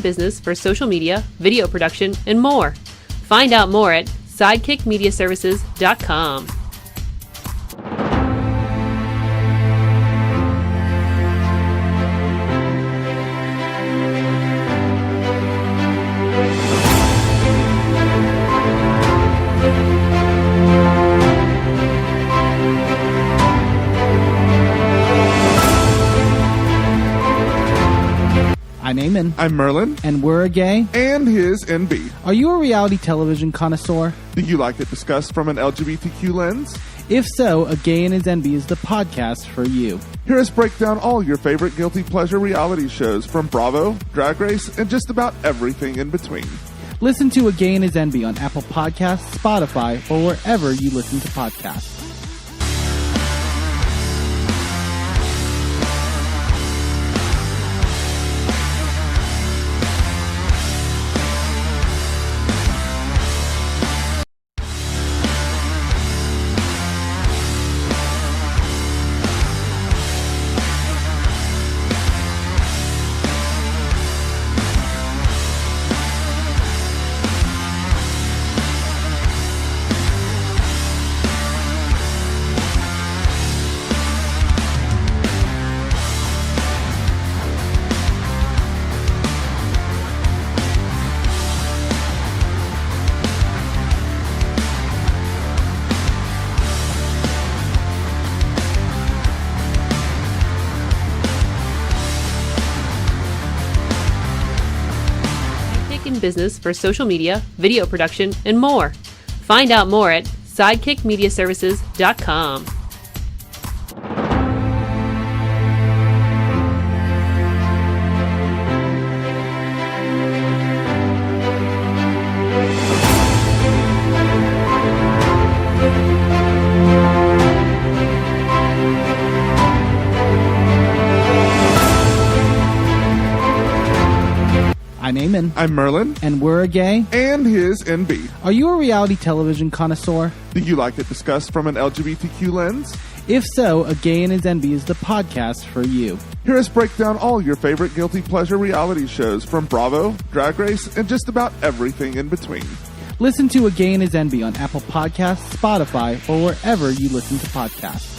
business for social media, video production, and more. Find out more at sidekickmediaservices.com. I'm Eamon. I'm Merlin. And we're a gay. And his NB. Are you a reality television connoisseur? Do you like it discussed from an LGBTQ lens? If so, A Gay and His NB is the podcast for you. Hear us break down all your favorite guilty pleasure reality shows from Bravo, Drag Race, and just about everything in between. Listen to A Gay and His NB on Apple Podcasts, Spotify, or wherever you listen to podcasts. Business for social media, video production, and more. Find out more at sidekickmediaservices.com. I'm Eamon. I'm Merlin. And we're a gay. And his NB. Are you a reality television connoisseur? Do you like it discussed from an LGBTQ lens? If so, A Gay and His NB is the podcast for you. Hear us break down all your favorite guilty pleasure reality shows from Bravo, Drag Race, and just about everything in between. Listen to A Gay and His NB on Apple Podcasts, Spotify, or wherever you listen to podcasts.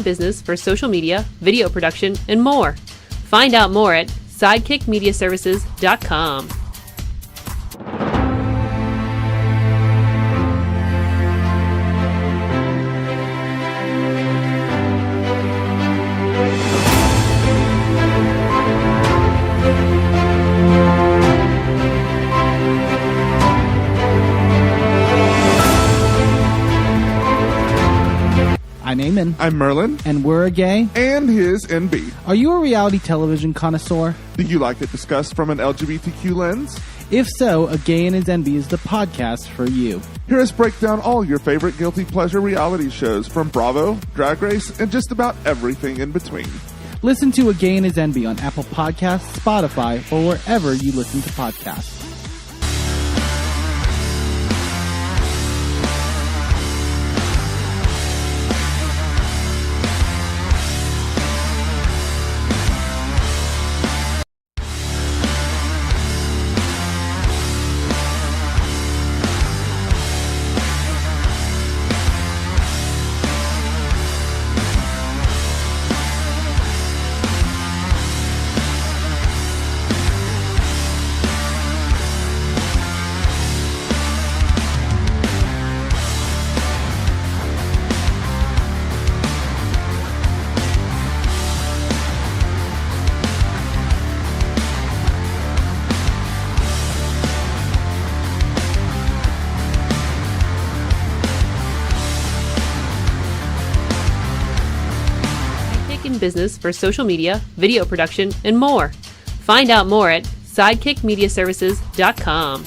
Business for social media, video production, and more. Find out more at sidekickmediaservices.com. I'm Eamon. I'm Merlin. And we're a gay. And his NB. Are you a reality television connoisseur? Do you like it discussed from an LGBTQ lens? If so, A Gay and His NB is the podcast for you. Hear us break down all your favorite guilty pleasure reality shows from Bravo, Drag Race, and just about everything in between. Listen to A Gay and His NB on Apple Podcasts, Spotify, or wherever you listen to podcasts. business for social media, video production, and more. Find out more at sidekickmediaservices.com.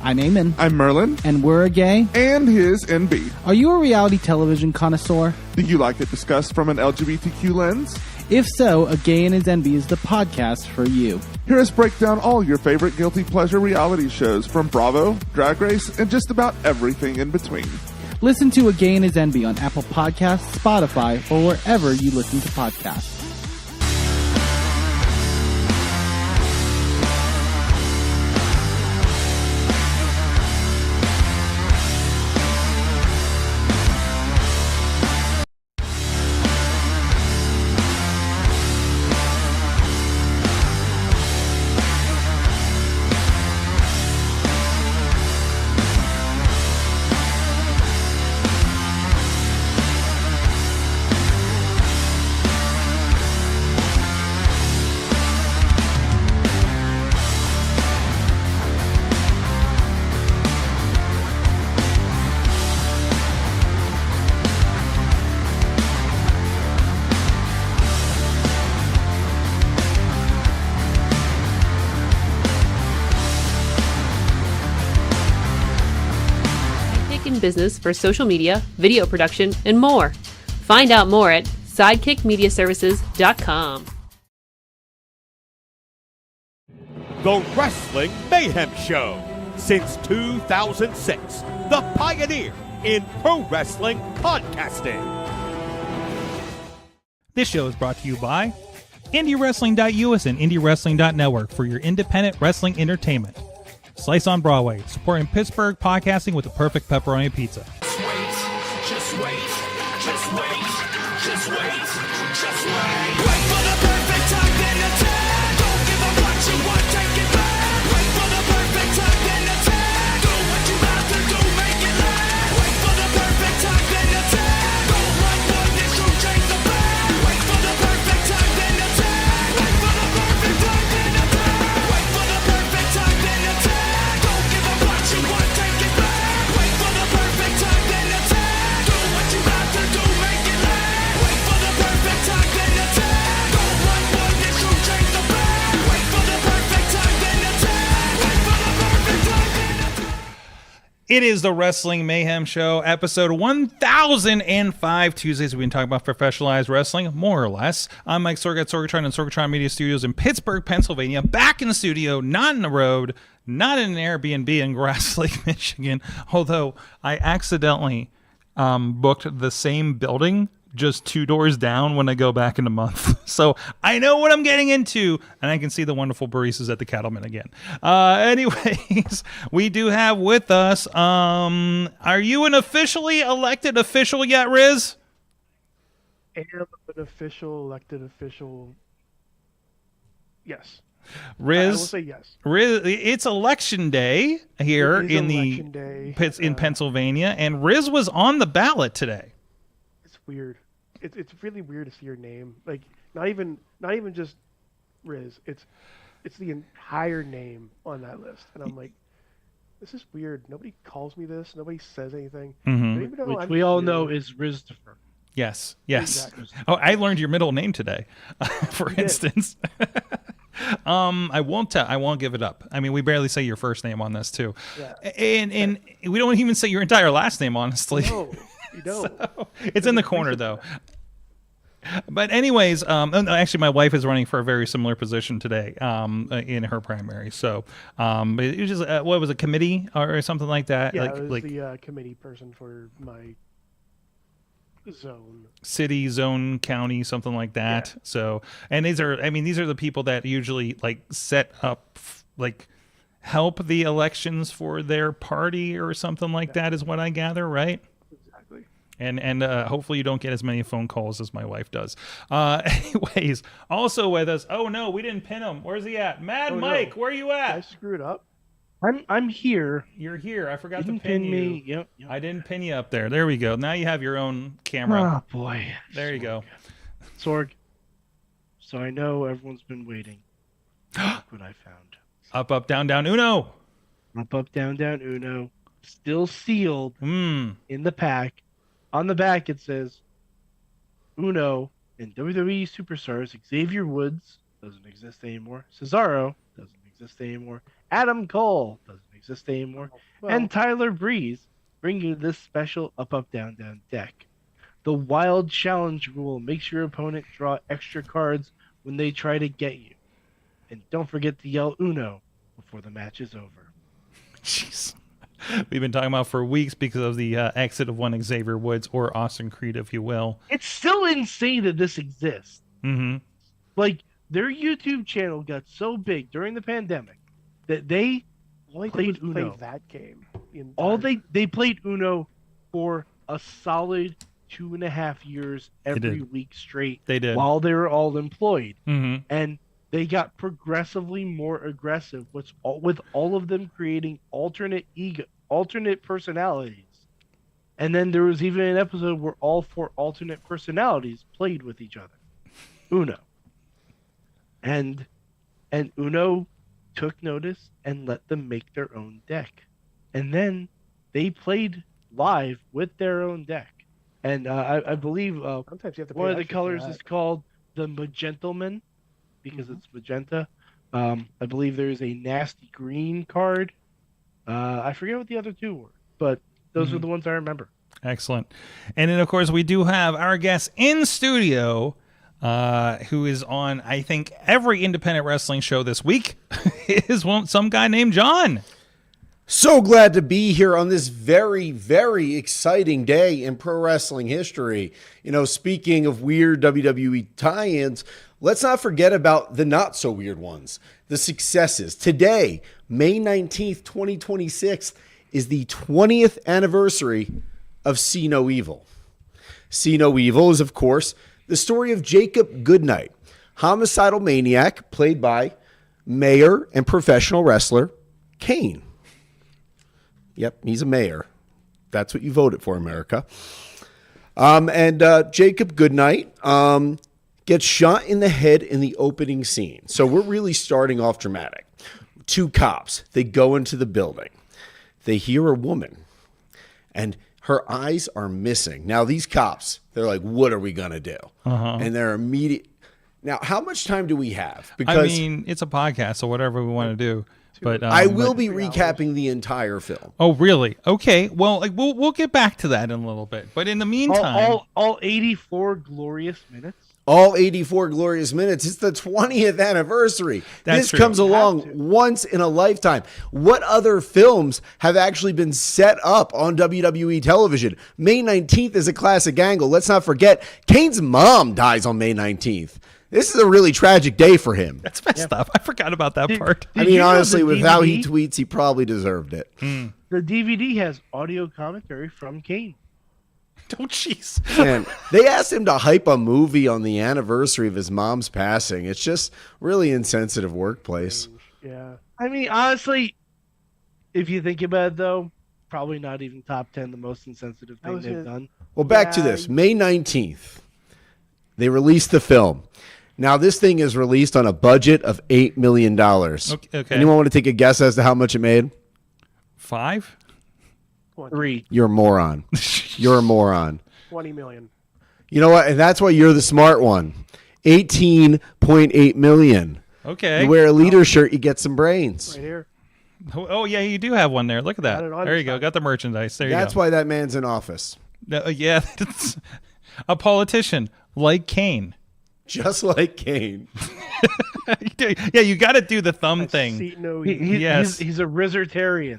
I'm Eamon. I'm Merlin. And we're a gay. And his NB. Are you a reality television connoisseur? Do you like it discussed from an LGBTQ lens? If so, A Gay and His Enby is the podcast for you. Hear us break down all your favorite guilty pleasure reality shows from Bravo, Drag Race, and just about everything in between. Listen to A Gay and His Enby on Apple Podcasts, Spotify, or wherever you listen to podcasts. Business for social media, video production, and more. Find out more at sidekickmediaservices.com. The Wrestling Mayhem Show. Since 2006, the pioneer in pro wrestling podcasting. This show is brought to you by IndieWrestling.us and IndieWrestling.network for your independent wrestling entertainment. Slice on Broadway, supporting Pittsburgh podcasting with the perfect pepperoni pizza. Just wait, just wait, just wait, just wait, just wait. Wait for the perfect time, then attack. Don't give up what you want, take it back. Wait for the perfect time, then attack. Do what you have to do, make it last. Wait for the perfect time, then attack. Don't run for this, you change the plan. Wait for the perfect time, then attack. Wait for the perfect time, then attack. Wait for the perfect time, then attack. Don't give up what you want, take it back. Wait for the perfect time, then attack. Do what you have to do, make it last. Wait for the perfect time, then attack. Don't run for this, you change the plan. Wait for the perfect time, then attack. Wait for the perfect time, then attack. It is the Wrestling Mayhem Show, episode 1005. Tuesdays, we've been talking about professionalized wrestling, more or less. I'm Mike Sorg at Sorgatron and Sorgatron Media Studios in Pittsburgh, Pennsylvania. Back in the studio, not on the road, not in an Airbnb in Grass Lake, Michigan. Although I accidentally booked the same building just 2 doors down when I go back in a month. So I know what I'm getting into, and I can see the wonderful baristas at the Cattlemen again. Anyways, we do have with us, are you an officially elected official yet, Riz? Am an official, elected official. Yes. Riz, I will say yes. Riz, it's election day here It is in election day. in Pennsylvania, and Riz was on the ballot today. It's weird. It's really weird to see your name. Like not even just Riz. It's the entire name on that list, and I'm like, this is weird. Nobody calls me this. Nobody says anything. Mhm. Even though Which I'm we all here- know is Rizdifer. Yes. Exactly. Oh, I learned your middle name today, for You did. instance. I won't give it up. I mean, we barely say your first name on this too, Yeah. and we don't even say your entire last name, honestly. No, you don't. So, it's in the corner though. But anyways, actually, my wife is running for a very similar position today in her primary. So it was just what was a committee or something like that? Yeah, like I was like the committee person for my zone. city, zone, county, something like that. Yeah. So, and these are the people that usually like set up like help the elections for their party or something like that is what I gather, right? Exactly. And hopefully you don't get as many phone calls as my wife does. Anyways, also with us. Oh no, we didn't pin him. Where's he at? Mad Oh, no. Mike, where are you I at? screwed up. I'm here. You're here. I forgot Didn't to pin you. me. Yep. I didn't pin you up there. There we go. Now you have your own camera. Oh boy. There you go. Sorg. So I know everyone's been waiting. Look what I found. Up, up, down, down, Uno. Up, down, down, Uno. Still sealed Mm. in the pack. On the back it says Uno and WWE superstars Xavier Woods doesn't exist anymore. Cesaro doesn't exist anymore. Adam Cole doesn't exist anymore. And Tyler Breeze bring you this special up, up, down, down deck. The wild challenge rule makes your opponent draw extra cards when they try to get you. And don't forget to yell Uno before the match is over. Jeez. We've been talking about for weeks because of the exit of one Xavier Woods, or Austin Creed, if you will. It's still insane that this exists. Mm-hmm. Like, their YouTube channel got so big during the pandemic that they played Uno. Play that game. They played Uno for a solid 2.5 years every week straight. They did. While they were all employed. Mm-hmm. And they got progressively more aggressive with all of them creating alternate personalities. And then there was even an episode where all 4 alternate personalities played with each other. Uno. And Uno took notice and let them make their own deck. And then they played live with their own deck. And I believe sometimes you have to one of pay the extra for colors that. is called the Magentleman because it's magenta. I believe there is a nasty green card. I forget what the other 2 were, but those are the ones I remember. Excellent. And then, of course, we do have our guest in studio who is on, I think, every independent wrestling show this week. is some guy named John. So glad to be here on this very, very exciting day in pro wrestling history. You know, speaking of weird WWE tie-ins, let's not forget about the not so weird ones, the successes. Today, May 19th, 2026, is the 20th anniversary of See No Evil. See No Evil is, of course, the story of Jacob Goodnight, homicidal maniac played by mayor and professional wrestler Kane. Yep, he's a mayor. That's what you voted for, America. And Jacob Goodnight gets shot in the head in the opening scene. So we're really starting off dramatic. 2 cops, they go into the building. They hear a woman, and her eyes are missing. Now, these cops, they're like, what are we going to do? And they're immediate. Now, how much time do we have? Because I mean, it's a podcast, so whatever we want to do. But I will be recapping the entire film. Oh, really? Okay. Well, we'll get back to that in a little bit. But in the meantime, all 84 glorious minutes. All 84 glorious minutes. It's the 20th anniversary. This comes along once in a lifetime. What other films have actually been set up on WWE television? May 19th is a classic angle. Let's not forget, Kane's mom dies on May 19th. This is a really tragic day for him. That's messed up. I forgot about that part. I mean, honestly, with how he tweets, he probably deserved it. The DVD has audio commentary from Kane. Oh, jeez. Man, they asked him to hype a movie on the anniversary of his mom's passing. It's just really insensitive workplace. Yeah. I mean, honestly, if you think about it, though, probably not even top 10 the most insensitive thing they've done. Well, back to this. May 19th, they released the film. Now, this thing is released on a budget of $8 million. Okay. Anyone want to take a guess as to how much it made? 5? 3. You're a moron. You're a moron. 20 million. You know what? And that's why you're the smart one. 18.8 million. Okay. You wear a leader shirt, you get some brains. Right here. Oh, yeah, you do have one there. Look at that. There you go. Got the merchandise. There you go. That's why that man's in office. Yeah, that's a politician like Kane. Just like Kane. Yeah, you got to do the thumb thing. He's a Rizzertarian.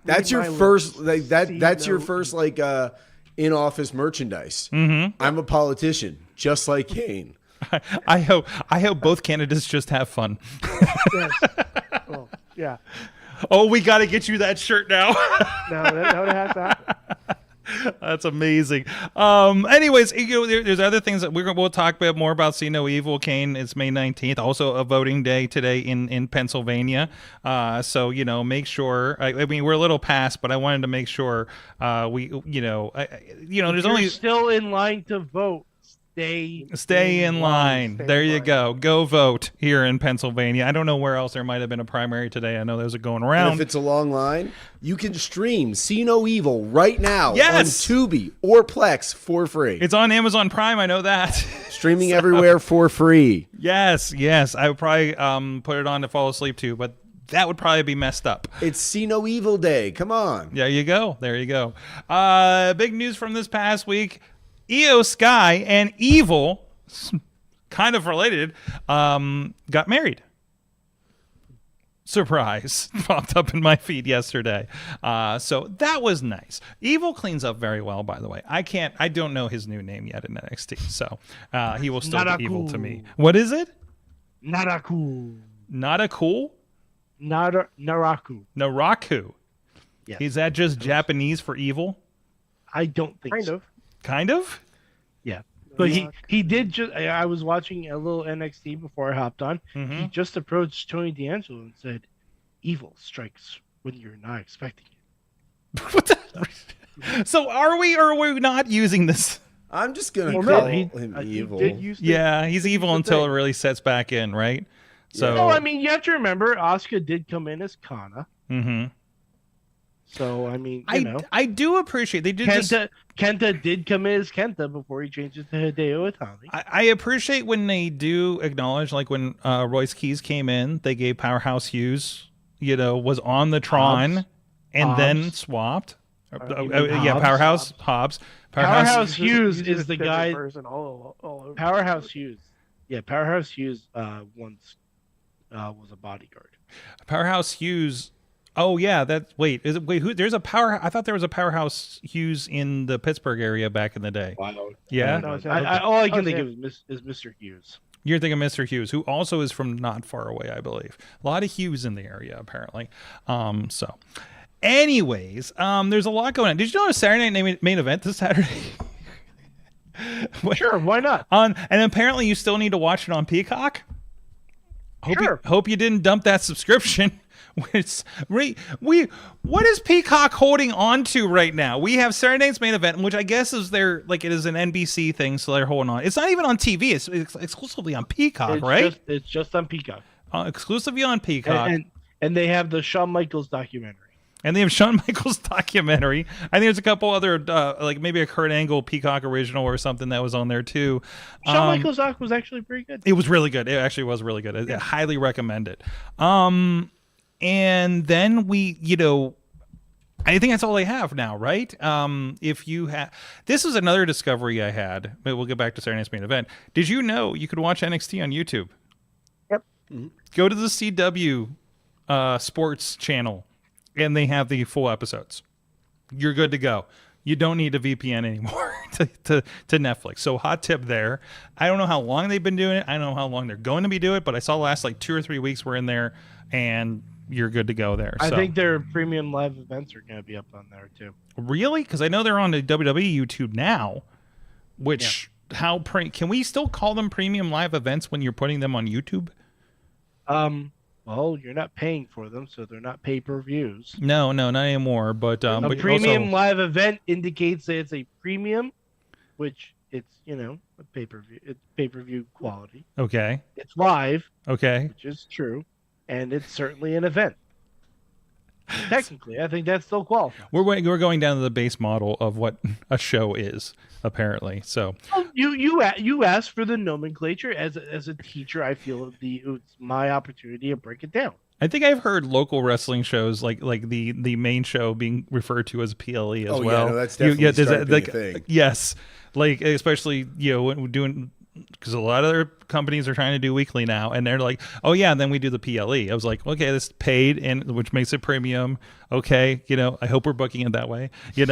That's your first. Like, that's your first like in office merchandise. Mm-hmm. I'm a politician, just like Kane. I hope both candidates just have fun. Yes. Well, yeah. Oh, we got to get you that shirt now. Now it has to happen. That's amazing. Anyways, there's other things that we'll talk about more about. See No Evil, Kane. It's May 19th. Also a voting day today in Pennsylvania. So make sure. I mean, we're a little past, but I wanted to make sure there's You're only still in line to vote. Stay in line. There you go. Go vote here in Pennsylvania. I don't know where else there might have been a primary today. I know those are going around. And if it's a long line, you can stream See No Evil right now on Tubi or Plex for free. It's on Amazon Prime. I know that. Streaming everywhere for free. Yes. I would probably put it on to fall asleep too, but that would probably be messed up. It's See No Evil Day. Come on. There you go. Big news from this past week. Io Sky and Evil, kind of related, got married. Surprise. Popped up in my feed yesterday. So that was nice. Evil cleans up very well, by the way. I don't know his new name yet in NXT, so he will still be evil to me. What is it? Naraku. Naraku? Naraku. Yes. Is that just Japanese for evil? I don't think so. Kind of? Yeah. But he did just. I was watching a little NXT before I hopped on. Mm-hmm. He just approached Tony D'Angelo and said, "Evil strikes when you're not expecting it." What the? So are we or are we not using this? I'm just going to call him evil. He's evil until it really sets back in, right? So no, I mean, you have to remember, Asuka did come in as Kana. Mm-hmm. So, I mean, I do appreciate they did Kenta did come in as Kenta before he changed it to Hideo Itami. I appreciate when they do acknowledge, like when Royce Keys came in, they gave Powerhouse Hughes, was on the Tron and then swapped. Powerhouse Hobbs. Powerhouse Hughes is the guy. All over Powerhouse Hughes. Yeah, Powerhouse Hughes once was a bodyguard. Powerhouse Hughes. Oh yeah, who? There's a power. I thought there was a Powerhouse Hughes in the Pittsburgh area back in the day. Wow. Yeah. All I can think of is Mr. Hughes. You're thinking Mr. Hughes, who also is from not far away, I believe. A lot of Hughes in the area, apparently. So, anyways, there's a lot going on. Did you know a Saturday Night main event this Saturday? Sure, why not? And apparently you still need to watch it on Peacock. Hope you didn't dump that subscription. What is Peacock holding on to right now? We have Saturday Night's main event, which I guess is it is an NBC thing, so they're holding on. It's not even on TV. It's exclusively on Peacock, right? It's just on Peacock. Exclusively on Peacock. And they have the Shawn Michaels documentary. I think there's a couple other, like maybe a Kurt Angle Peacock original or something that was on there too. Shawn Michaels doc was actually pretty good. It was really good. It actually was really good. I highly recommend it. And then I think that's all I have now, right? If you have, this was another discovery I had, but we'll get back to Saturday Night's main event. Did you know you could watch NXT on YouTube? Yep. Mm-hmm. Go to the CW sports channel, and they have the full episodes. You're good to go. You don't need a VPN anymore to Netflix. So hot tip there. I don't know how long they've been doing it. I don't know how long they're going to be doing it, but I saw the last 2 or 3 weeks we're in there, and you're good to go there. I think their premium live events are going to be up on there too. Really? Because I know they're on the WWE YouTube now, which can we still call them premium live events when you're putting them on YouTube? Well, you're not paying for them, so they're not pay-per-views. No, not anymore. But a premium live event indicates that it's a premium, which it's a pay-per-view. It's pay-per-view quality. Okay. It's live. Okay. Which is true, and it's certainly an event. Technically, I think that's still qualified. We're going down to the base model of what a show is, apparently. So you asked for the nomenclature as a teacher. I feel it's my opportunity to break it down. I think I've heard local wrestling shows like the main show being referred to as PLE as well. Yeah, no, that's definitely starting to be a thing. Yes, especially doing. Because a lot of other companies are trying to do weekly now, and they're like, "Oh yeah," and then we do the PLE. I was like, "Okay, this is paid, and which makes it premium." Okay, I hope we're booking it that way, kind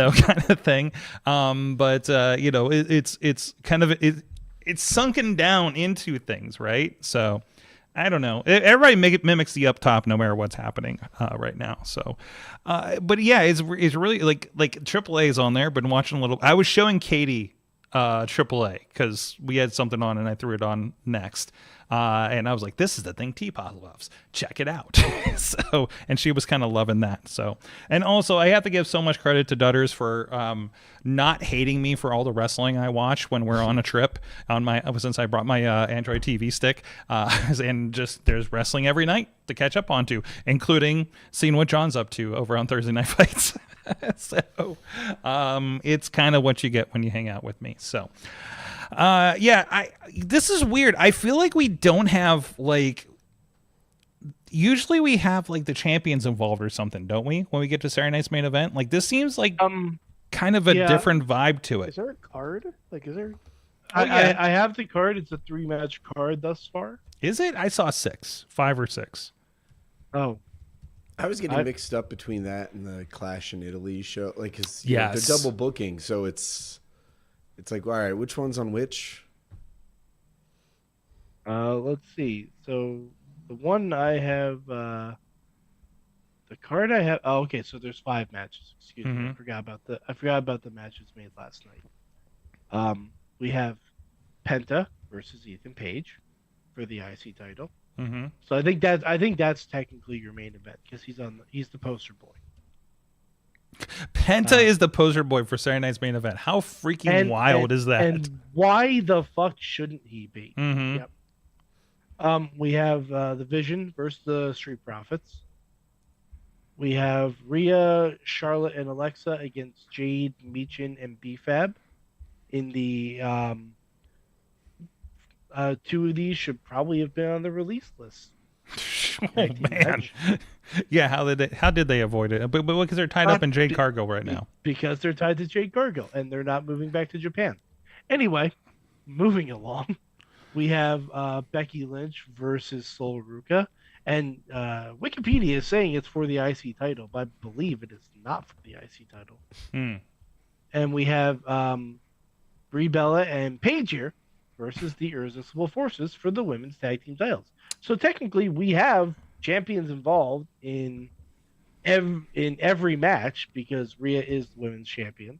of thing. But it's kind of it's sunken down into things, right? So, I don't know. Everybody mimics the up top no matter what's happening right now. So, but yeah, it's really like AAA is on there. Been watching a little. I was showing Katie AAA because we had something on and I threw it on next. And I was like, this is the thing Teapot loves. Check it out. So, and she was kind of loving that. So, and also I have to give so much credit to Dutters for not hating me for all the wrestling I watch when we're on a trip since I brought my Android TV stick. And just there's wrestling every night to catch up onto, including seeing what John's up to over on Thursday Night Fights. So, it's kind of what you get when you hang out with me. So, this is weird. I feel like we don't have usually we have like the champions involved or something, don't we? When we get to Saturday night's main event, like this seems like kind of a different vibe to it. Is there a card? Like, is there? I have the card. It's a 3-match card thus far. Is it? I saw 5 or 6. Oh, I was getting mixed up between that and the Clash in Italy show, like, cause yes, they're double booking, so it's like, all right, which one's on which? Let's see. So the one I have, the card I have. Oh, okay. So there's 5 matches. Excuse me. I forgot about the matches made last night. We have Penta versus Ethan Page for the IC title. Mm-hmm. So I think that's technically your main event because he's the poster boy. Penta is the poster boy for Saturday night's main event. How freaking wild is that? And why the fuck shouldn't he be? Mm-hmm. Yep. We have the Vision versus the Street Profits. We have Rhea, Charlotte, and Alexa against Jade, Michin, and B-Fab. In the 2 of these should probably have been on the release list. Oh man, yeah. How did they avoid it? But because they're tied up in Jade Cargill right now. Because they're tied to Jade Cargill and they're not moving back to Japan. Anyway, moving along, we have Becky Lynch versus Sol Ruka, and Wikipedia is saying it's for the IC title, but I believe it is not for the IC title. And we have Brie Bella and Paige here versus the Irresistible Forces for the women's tag team titles. So technically, we have champions involved in every match because Rhea is the women's champion.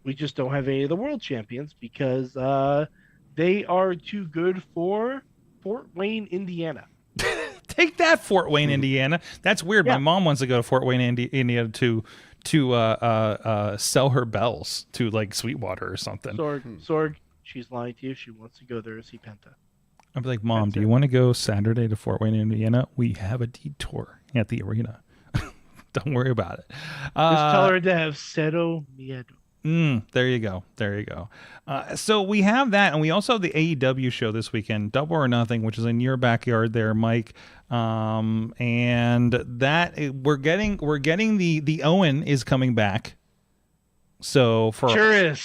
We just don't have any of the world champions because they are too good for Fort Wayne, Indiana. Take that, Fort Wayne, Indiana. That's weird. Yeah. My mom wants to go to Fort Wayne, Indiana to sell her bells to like Sweetwater or something. Sorg, she's lying to you. She wants to go there to see Penta. I'm like, Mom, do you want to go Saturday to Fort Wayne, Indiana? We have a detour at the arena. Don't worry about it. Just tell her to have cero miedo. There you go. So we have that, and we also have the AEW show this weekend, Double or Nothing, which is in your backyard there, Mike. And that we're getting the Owen is coming back. So for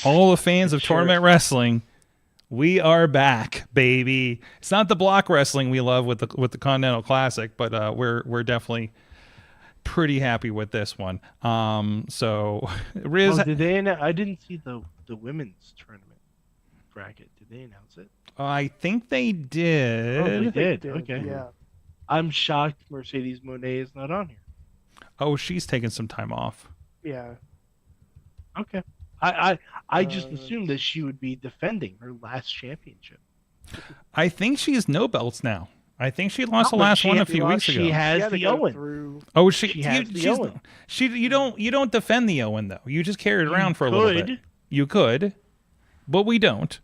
all the fans of tournament wrestling, we are back, baby. It's not the block wrestling we love with the Continental Classic, but we're definitely pretty happy with this one. So Riz, did they? I didn't see the women's tournament bracket. Did they announce it? I think they did. Oh, they did. Okay. Yeah. I'm shocked Mercedes Moné is not on here. Oh, she's taking some time off. Yeah. Okay. I just assumed that she would be defending her last championship. I think she's no belts now. I think she lost the last one a few weeks ago. She has the Owen. Oh, she has the Owen. You don't defend the Owen though. You just carry it around for a little bit. You could, but we don't,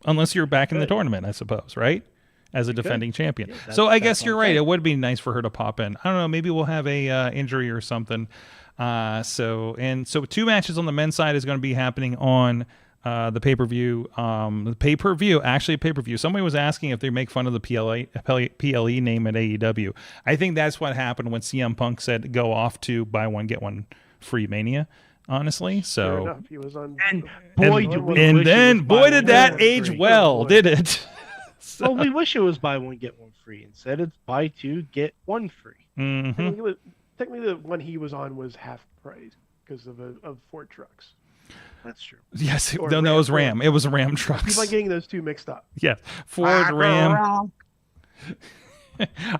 unless you're back in the tournament, I suppose, right? As a defending champion. Yeah, so I guess you're right. It would be nice for her to pop in. I don't know. Maybe we'll have a injury or something. So 2 matches on the men's side is going to be happening on the pay-per-view. Pay-per-view. Somebody was asking if they make fun of the PLE name at AEW. I think that's what happened when CM Punk said go off to buy one get one free Mania. Honestly, so fair enough. He was on, and boy, did that age well, did it? So. Well, we wish it was buy one get one free. Instead, it's buy 2 get 1 free. Mm-hmm. Technically, the one he was on was half price because of Ford trucks. That's true. Yes, no, it was Ram. It was Ram trucks. Keep on getting those two mixed up. Yes, Ford Ram.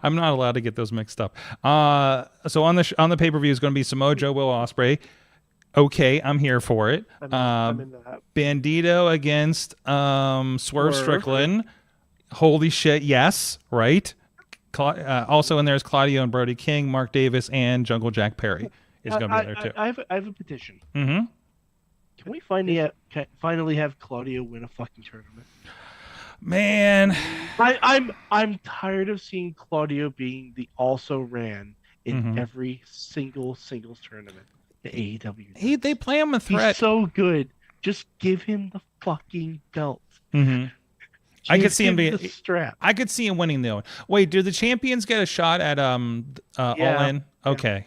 I'm not allowed to get those mixed up. So on the pay-per-view is going to be Samoa Joe, Will Ospreay. Okay, I'm here for it. I'm into that. Bandito against Swerve Strickland. Holy shit, yes, right? Also in there is Claudio and Brody King, Mark Davis, and Jungle Jack Perry is going to be there too. I have a petition. Mm-hmm. Can we finally have Claudio win a fucking tournament? Man, I'm tired of seeing Claudio being the also ran in every singles tournament. The AEW. They play him a threat. He's so good. Just give him the fucking belt. Mm-hmm. I could see him being the strap. I could see him winning though. Wait, do the champions get a shot at All In? Okay.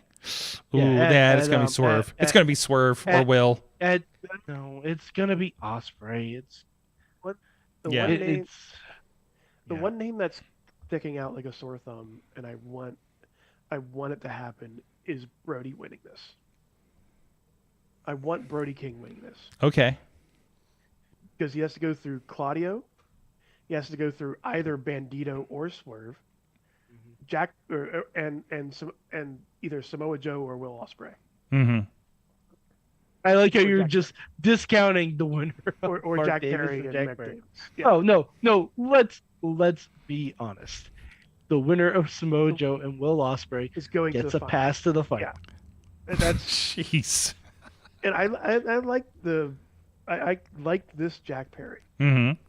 Ooh, it's gonna be Swerve. It's gonna be Swerve or Will. No, it's gonna be Ospreay. It's one name that's sticking out like a sore thumb, and I want it to happen is Brody winning this. I want Brody King winning this. Okay. Because he has to go through Claudio. He has to go through either Bandito or Swerve. Jack and either Samoa Joe or Will Ospreay. Mm-hmm. I like how you're just discounting the winner or Jack Davis Perry and Jack Mick Perry. Davis. Yeah. Oh no. Let's be honest. The winner of Samoa Joe and Will Ospreay gets a pass to the fight. Yeah. That's jeez. And I like I like this Jack Perry. Mm-hmm.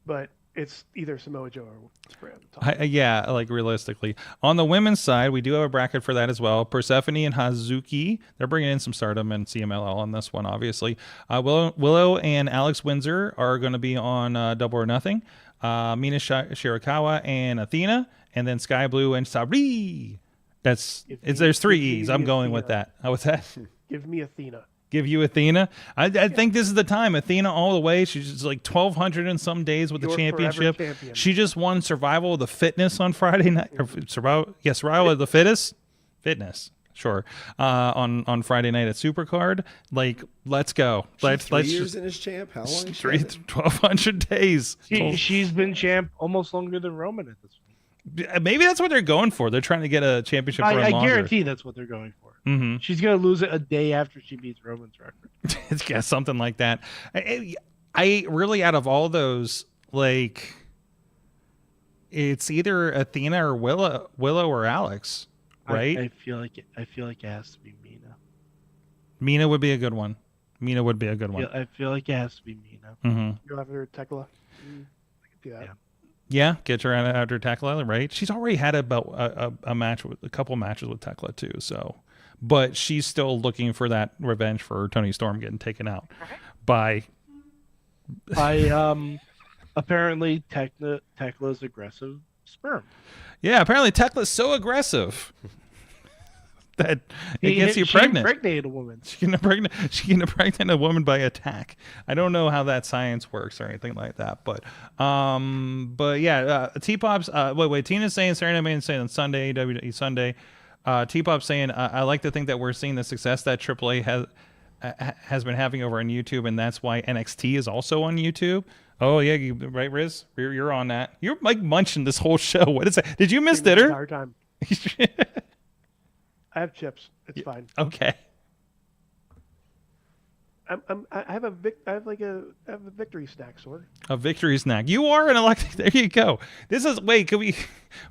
But it's either Samoa Joe or Ospreay at the top. Yeah, like realistically. On the women's side, we do have a bracket for that as well. Persephone and Hazuki, they're bringing in some Stardom and CMLL on this one, obviously. Willow and Alex Windsor are going to be on Double or Nothing. Mina Shirakawa and Athena, and then Sky Blue and Sabri. There's 3 E's. I'm going Athena. with that. What's that? Give me Athena. Give you Athena. I think this is the time. Athena all the way. She's just like 1,200 and some days with the championship. She just won Survival of the Fitness on Friday night. Survival of the Fittest? Fitness. Sure. On Friday night at Supercard. Like, let's go. Let's 3 years in his champ? How long? 1,200 days. She's been champ almost longer than Roman at this point. Maybe that's what they're going for. They're trying to get a championship run longer. I guarantee that's what they're going for. Mm-hmm. She's going to lose it a day after she beats Roman's record. Yeah, something like that. I really, out of all those, like, it's either Athena or Willow or Alex, right? I feel like it has to be Mina. Mina would be a good one. I feel like it has to be Mina. Mm-hmm. Go after Tekla. I can do that. Yeah, get her after Tekla, right? She's already had about a couple matches with Tekla too, so. But she's still looking for that revenge for Tony Storm getting taken out by apparently Tekla's aggressive sperm. Yeah, apparently Tekla's so aggressive that it gets you pregnant. She impregnated a woman. She can impregnate a woman by attack. I don't know how that science works or anything like that, but yeah, T-Pop's wait, Tina's saying Saturday Night saying on Sunday, WWE Sunday. T-Pop saying, I like to think that we're seeing the success that AAA has been having over on YouTube, and that's why NXT is also on YouTube. Oh, yeah, right, Riz? You're on that. You're like munching this whole show. What is that? Did you miss dinner? Entire time. I have chips. It's fine. Okay. I have a victory snack, Sorg. A victory snack. You are an electric. There you go. Can we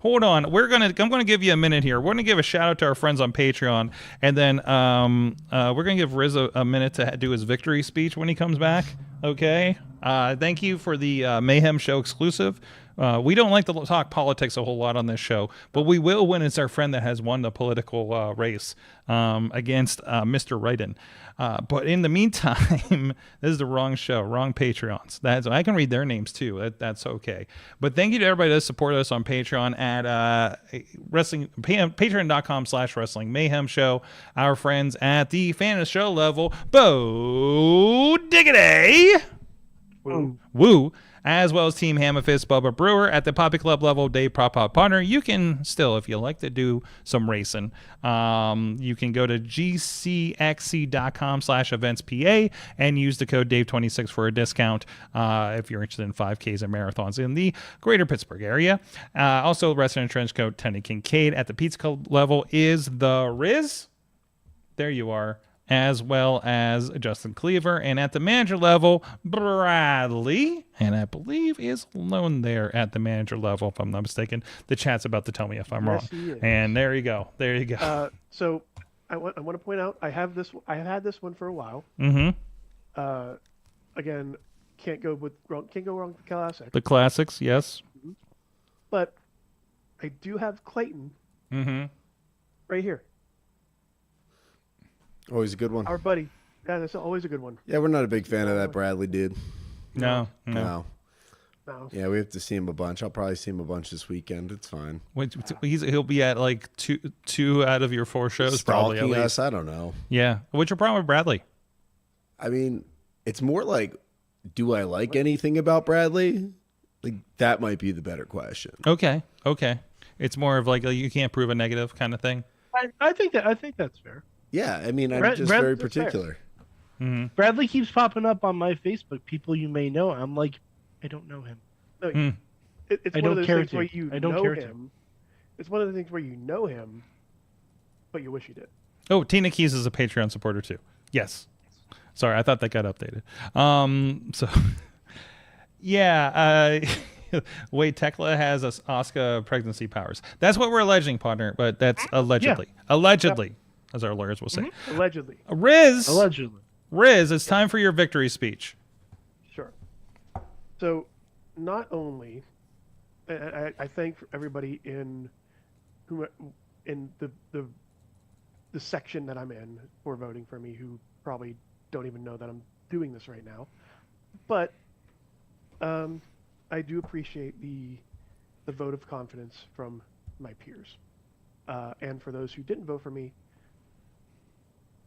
hold on? I'm gonna give you a minute here. We're gonna give a shout out to our friends on Patreon, and then we're gonna give Riz a minute to do his victory speech when he comes back. Okay. Thank you for the Mayhem Show exclusive. We don't like to talk politics a whole lot on this show, but we will when it's our friend that has won the political race against Mr. Ryden. But in the meantime, this is the wrong show, wrong Patreons. I can read their names too. That's okay. But thank you to everybody that support us on Patreon at patreon.com/wrestling mayhem show. Our friends at the fan of the show level, Bo Diggity. Woo. as well as Team Hammerfist Bubba Brewer. At the Poppy Club level, Dave Prop Pop Partner, you can still, if you like to do some racing, you can go to gcxc.com/eventspa and use the code Dave26 for a discount if you're interested in 5Ks and marathons in the greater Pittsburgh area. Also, Wrestling Trench Coat, Tony Kincaid. At the Pizza Club level is the Riz. There you are. As well as Justin Cleaver. And at the manager level, Bradley. And I believe is alone there at the manager level, if I'm not mistaken. The chat's about to tell me if I'm wrong. He is. And there you go. There you go. So I want to point out I have had this one for a while. Mm-hmm. Again, can't go wrong with the classic. The classics, yes. But I do have Clayton right here. Always a good one. Our buddy. Yeah, that's always a good one. Yeah, we're not a big fan of that Bradley dude. No. No. Yeah, we have to see him a bunch. I'll probably see him a bunch this weekend. It's fine. He'll be at like two out of your 4 shows, probably at Stalking least. us? I don't know. Yeah. What's your problem with Bradley? I mean, it's more like, do I like anything about Bradley? Like, that might be the better question. Okay. It's more of like you can't prove a negative kind of thing. I think that's fair. Yeah, I mean, I'm just Bradley's very particular. Bradley keeps popping up on my Facebook. People you may know. I'm like, I don't know him. No, it's I one of don't those care things to. where you I don't know care to. him. It's one of the things where you know him, but you wish you did. Oh, Tina Keys is a Patreon supporter too. Yes. Sorry, I thought that got updated. So, yeah. Wait, Tekla has Asuka pregnancy powers. That's what we're alleging, partner, but that's allegedly. Yeah. Allegedly, as our lawyers will say. Allegedly. Allegedly. Riz, it's time for your victory speech. Sure. So, not only, I thank everybody in the section that I'm in for voting for me, who probably don't even know that I'm doing this right now, but I do appreciate the vote of confidence from my peers, and for those who didn't vote for me,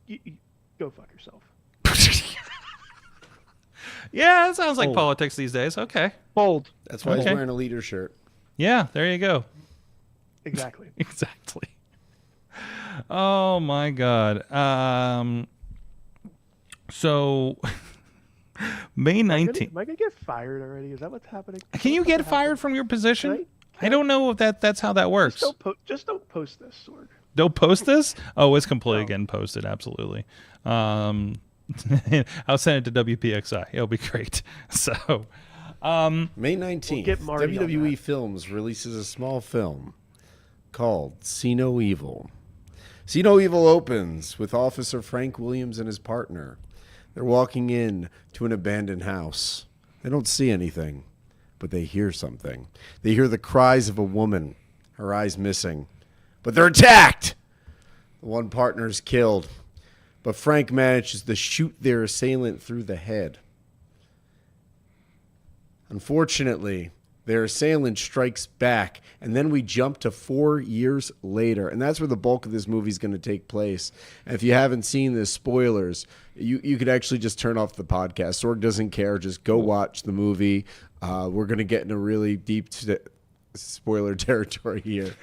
you go fuck yourself. Yeah, that sounds like politics these days. Okay. Bold. That's why he's wearing a leader shirt. Yeah, there you go. Exactly. Exactly. Oh my God. So May 19th. Am I gonna get fired already? Is that what's happening? Can you get fired from your position? I don't know if that's how that works. Just don't post this, Sorg. Don't post this? Oh, it's completely getting posted. Absolutely. I'll send it to WPXI. It'll be great. So, May 19th, WWE Films releases a small film called See No Evil. See No Evil opens with Officer Frank Williams and his partner. They're walking in to an abandoned house. They don't see anything, but they hear something. They hear the cries of a woman, her eyes missing. But they're attacked! The one partner's killed, but Frank manages to shoot their assailant through the head. Unfortunately, their assailant strikes back, and then we jump to 4 years later, and that's where the bulk of this movie is going to take place. And if you haven't seen this, spoilers, you could actually just turn off the podcast. Sorg doesn't care. Just go watch the movie. We're going to get in a really deep spoiler territory here.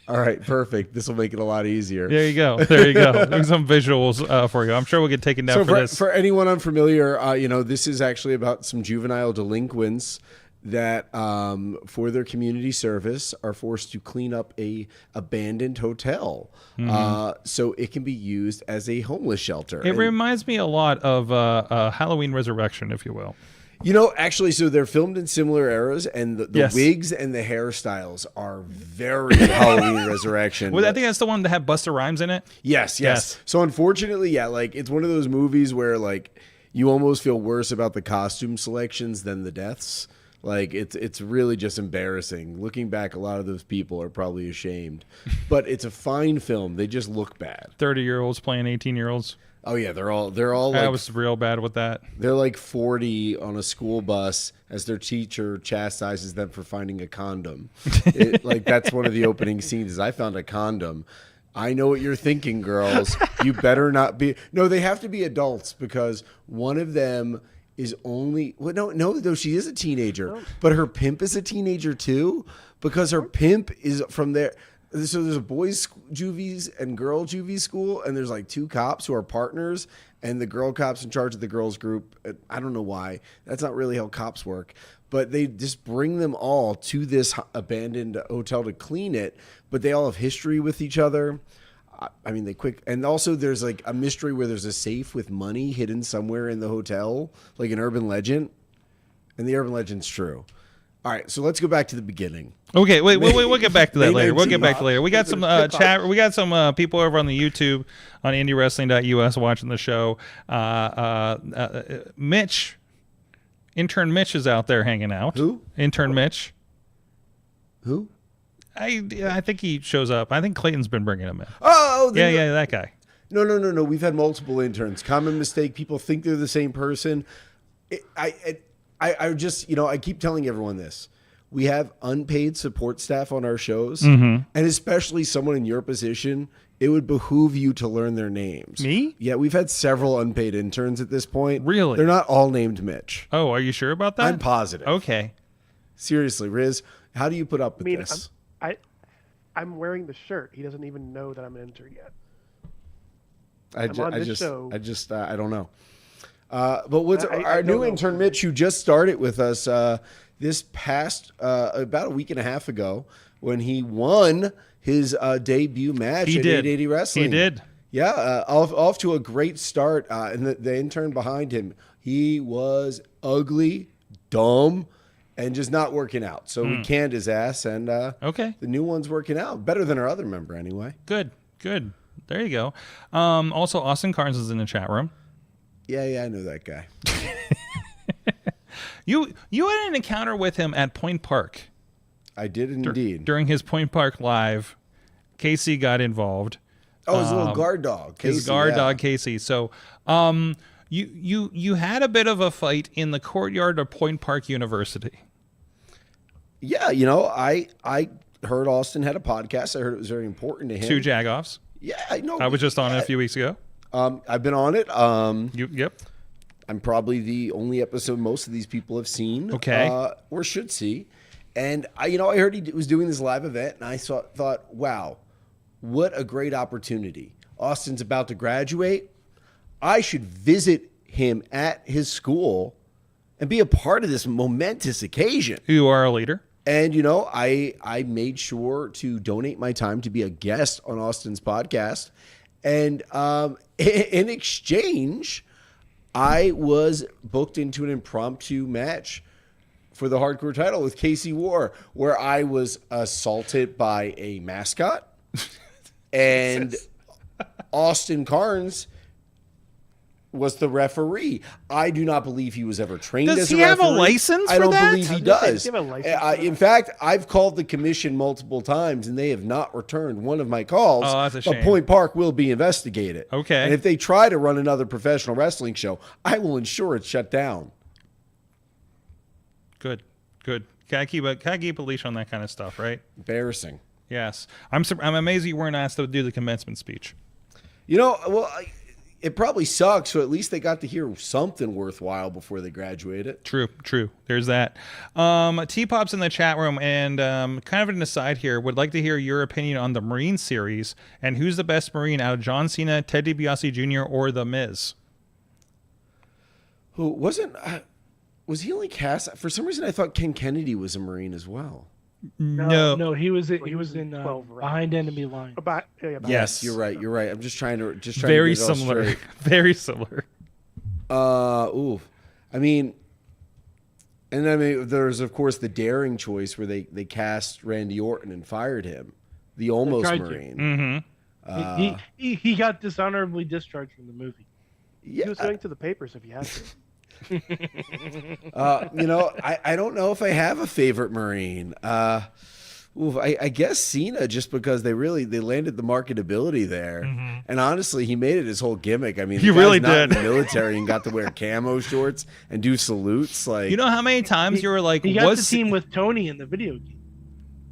All right, perfect. This will make it a lot easier. There you go. There you go. There's some visuals for you. I'm sure we'll get taken down for this. For anyone unfamiliar, this is actually about some juvenile delinquents that, for their community service, are forced to clean up a abandoned hotel, so it can be used as a homeless shelter. It reminds me a lot of Halloween Resurrection, if you will. Actually, so they're filmed in similar eras, and the wigs and the hairstyles are very Halloween Resurrection. Well, I think that's the one that had Busta Rhymes in it. Yes. So unfortunately, it's one of those movies where you almost feel worse about the costume selections than the deaths. It's really just embarrassing. Looking back, a lot of those people are probably ashamed. But it's a fine film. They just look bad. 30-year-olds playing 18-year-olds. Oh yeah, they're all I was real bad with that. They're like 40 on a school bus as their teacher chastises them for finding a condom. That's one of the opening scenes is I found a condom. I know what you're thinking, girls. You better not be. No, they have to be adults because one of them is only no, she is a teenager, but her pimp is a teenager too, because her pimp is from there. So there's a boys juvies and girl juvie school, and there's like 2 cops who are partners, and the girl cop's in charge of the girls group. I don't know why. That's not really how cops work, but they just bring them all to this abandoned hotel to clean it, but they all have history with each other. I mean, and also there's like a mystery where there's a safe with money hidden somewhere in the hotel, like an urban legend, and the urban legend's true. All right, so let's go back to the beginning. Okay, wait, we'll get back to that later. We'll get back to later. We got some chat. We got some people over on the YouTube on IndieWrestling.us watching the show. Intern Mitch is out there hanging out. Who? Intern Mitch. Who? I think he shows up. I think Clayton's been bringing him in. Oh, yeah, that guy. No. We've had multiple interns. Common mistake. People think they're the same person. I just, I keep telling everyone this. We have unpaid support staff on our shows, and especially someone in your position, it would behoove you to learn their names. Me? Yeah, we've had several unpaid interns at this point. Really? They're not all named Mitch. Oh, are you sure about that? I'm positive. Okay. Seriously, Riz, how do you put up with this? I'm wearing the shirt. He doesn't even know that I'm an intern yet. I don't know. But what's our new intern Mitch, who just started with us this past about a week and a half ago, when he won his debut match at 880 Wrestling. He did. Yeah, off to a great start. And the intern behind him, he was ugly, dumb, and just not working out. So we canned his ass, and okay, the new one's working out better than our other member anyway. Good. There you go. Also, Austin Carnes is in the chat room. Yeah, I know that guy. You had an encounter with him at Point Park. I did indeed. During his Point Park Live, Casey got involved. Oh, his little guard dog, Casey. His guard dog, Casey. So, you had a bit of a fight in the courtyard of Point Park University. Yeah, I heard Austin had a podcast. I heard it was very important to him. 2 Jagoffs. Yeah, I know. I was just on it a few weeks ago. I've been on it. Yep. I'm probably the only episode most of these people have seen. Okay. Or should see. And I heard he was doing this live event, and I thought, wow, what a great opportunity. Austin's about to graduate. I should visit him at his school and be a part of this momentous occasion. You are a leader. And, I made sure to donate my time to be a guest on Austin's podcast. And in exchange, I was booked into an impromptu match for the hardcore title with Casey War, where I was assaulted by a mascot. And Austin Carnes was the referee. I do not believe he was ever trained as a referee. Does he have a license I for don't that? believe he does. Does he have a license In fact, I've called the commission multiple times, and they have not returned one of my calls. Oh, that's a shame. But Point Park will be investigated. Okay. And if they try to run another professional wrestling show, I will ensure it's shut down. Good. Can I keep a leash on that kind of stuff, right? Embarrassing. Yes. I'm amazed you weren't asked to do the commencement speech. It probably sucks, so at least they got to hear something worthwhile before they graduated. True. There's that. T-Pop's in the chat room, and kind of an aside here, would like to hear your opinion on the Marine series, and who's the best Marine out of John Cena, Ted DiBiase Jr., or The Miz? Who wasn't... was he only cast? For some reason, I thought Ken Kennedy was a Marine as well. No, he was in Behind Enemy Lines. Yes, you're right. I'm just trying to very get it all similar. straight. Very similar. There's of course the daring choice where they cast Randy Orton and fired him, the almost Marine. Mm-hmm. He got dishonorably discharged from the movie. Yeah, He was going to the papers if he had to. I don't know if I have a favorite Marine. I guess Cena, just because they landed the marketability there, and honestly, he made it his whole gimmick. I mean, he really not did. In the military and got to wear camo shorts and do salutes. Like, you know how many times you were like, he got the team with Tony in the video game.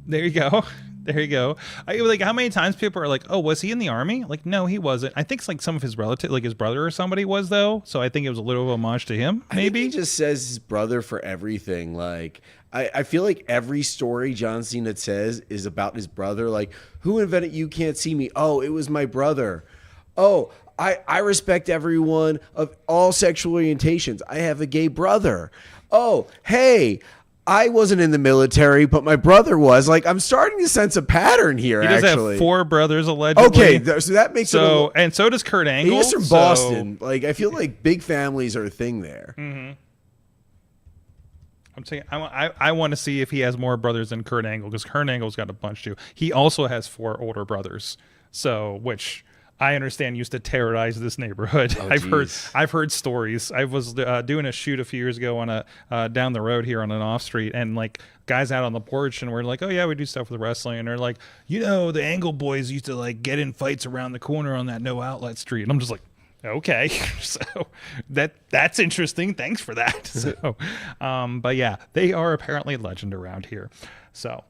There you go. There you go. Like, how many times people are like, "Oh, was he in the army?" Like, no, he wasn't. I think like some of his relatives, like his brother or somebody, was though. So I think it was a little homage to him. Maybe he just says his brother for everything. Like, I feel like every story John Cena says is about his brother. Like, who invented "You Can't See Me"? Oh, it was my brother. Oh, I respect everyone of all sexual orientations. I have a gay brother. Oh, hey, I wasn't in the military, but my brother was. Like, I'm starting to sense a pattern here. He does actually have 4 brothers allegedly. Okay, so that makes it. And so does Kurt Angle. He's from Boston. Like, I feel like big families are a thing there. Mm-hmm. I'm saying I want to see if he has more brothers than Kurt Angle, because Kurt Angle's got a bunch too. He also has 4 older brothers, so which I understand used to terrorize this neighborhood. Oh, I've heard stories. I was doing a shoot a few years ago on a down the road here on an off street, and like guys out on the porch, and we're like, "Oh yeah, we do stuff with wrestling," and they're like, the Angle boys used to like get in fights around the corner on that no outlet street, and I'm just like, okay, so that's interesting. Thanks for that. So, but yeah, they are apparently legend around here. So,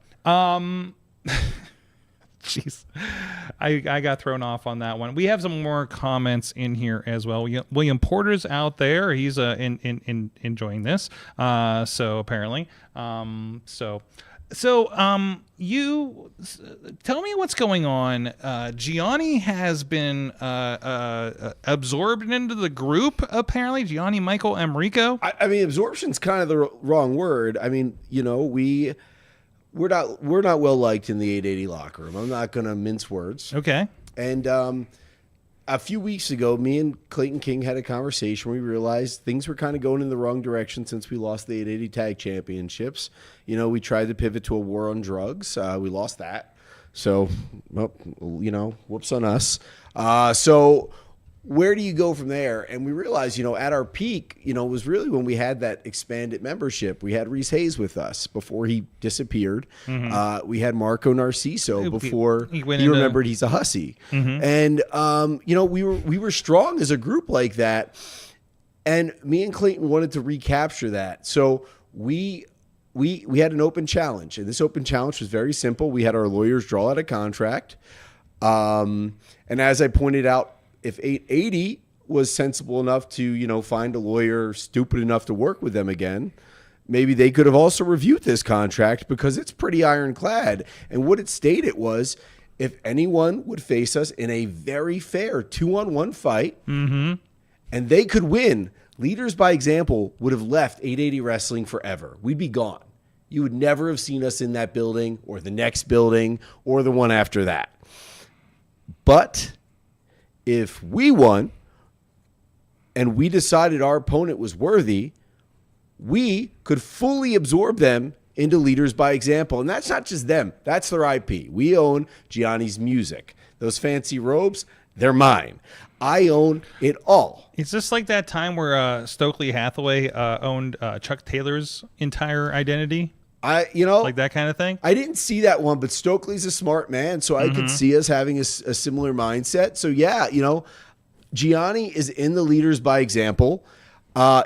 jeez, I got thrown off on that one. We have some more comments in here as well. William Porter's out there. He's enjoying this. So apparently, you tell me what's going on. Gianni has been absorbed into the group, apparently. Gianni Michael Enrico. I mean, absorption's kind of the wrong word. I mean, we're not well liked in the 880 locker room. I'm not going to mince words. Okay. And a few weeks ago, me and Clayton King had a conversation where we realized things were kind of going in the wrong direction since we lost the 880 tag championships. We tried to pivot to a war on drugs. We lost that. So, well, whoops on us. So where do you go from there? And we realized, at our peak, it was really when we had that expanded membership. We had Reese Hayes with us before he disappeared. Mm-hmm. We had Marco Narciso before he remembered he's a hussy. Mm-hmm. And, we were strong as a group like that. And me and Clayton wanted to recapture that. So we had an open challenge. And this open challenge was very simple. We had our lawyers draw out a contract. And as I pointed out, if 880 was sensible enough to, find a lawyer stupid enough to work with them again, maybe they could have also reviewed this contract, because it's pretty ironclad. And what it stated was, if anyone would face us in a very fair 2-on-1 fight, mm-hmm. and they could win, Leaders by Example would have left 880 Wrestling forever. We'd be gone. You would never have seen us in that building or the next building or the one after that. But if we won and we decided our opponent was worthy, we could fully absorb them into Leaders by Example. And that's not just them. That's their IP. We own Gianni's music. Those fancy robes, they're mine. I own it all. It's just like that time where Stokely Hathaway owned Chuck Taylor's entire identity. Like that kind of thing. I didn't see that one, but Stokely's a smart man, so I could see us having a similar mindset. So yeah, Gianni is in the Leaders by Example.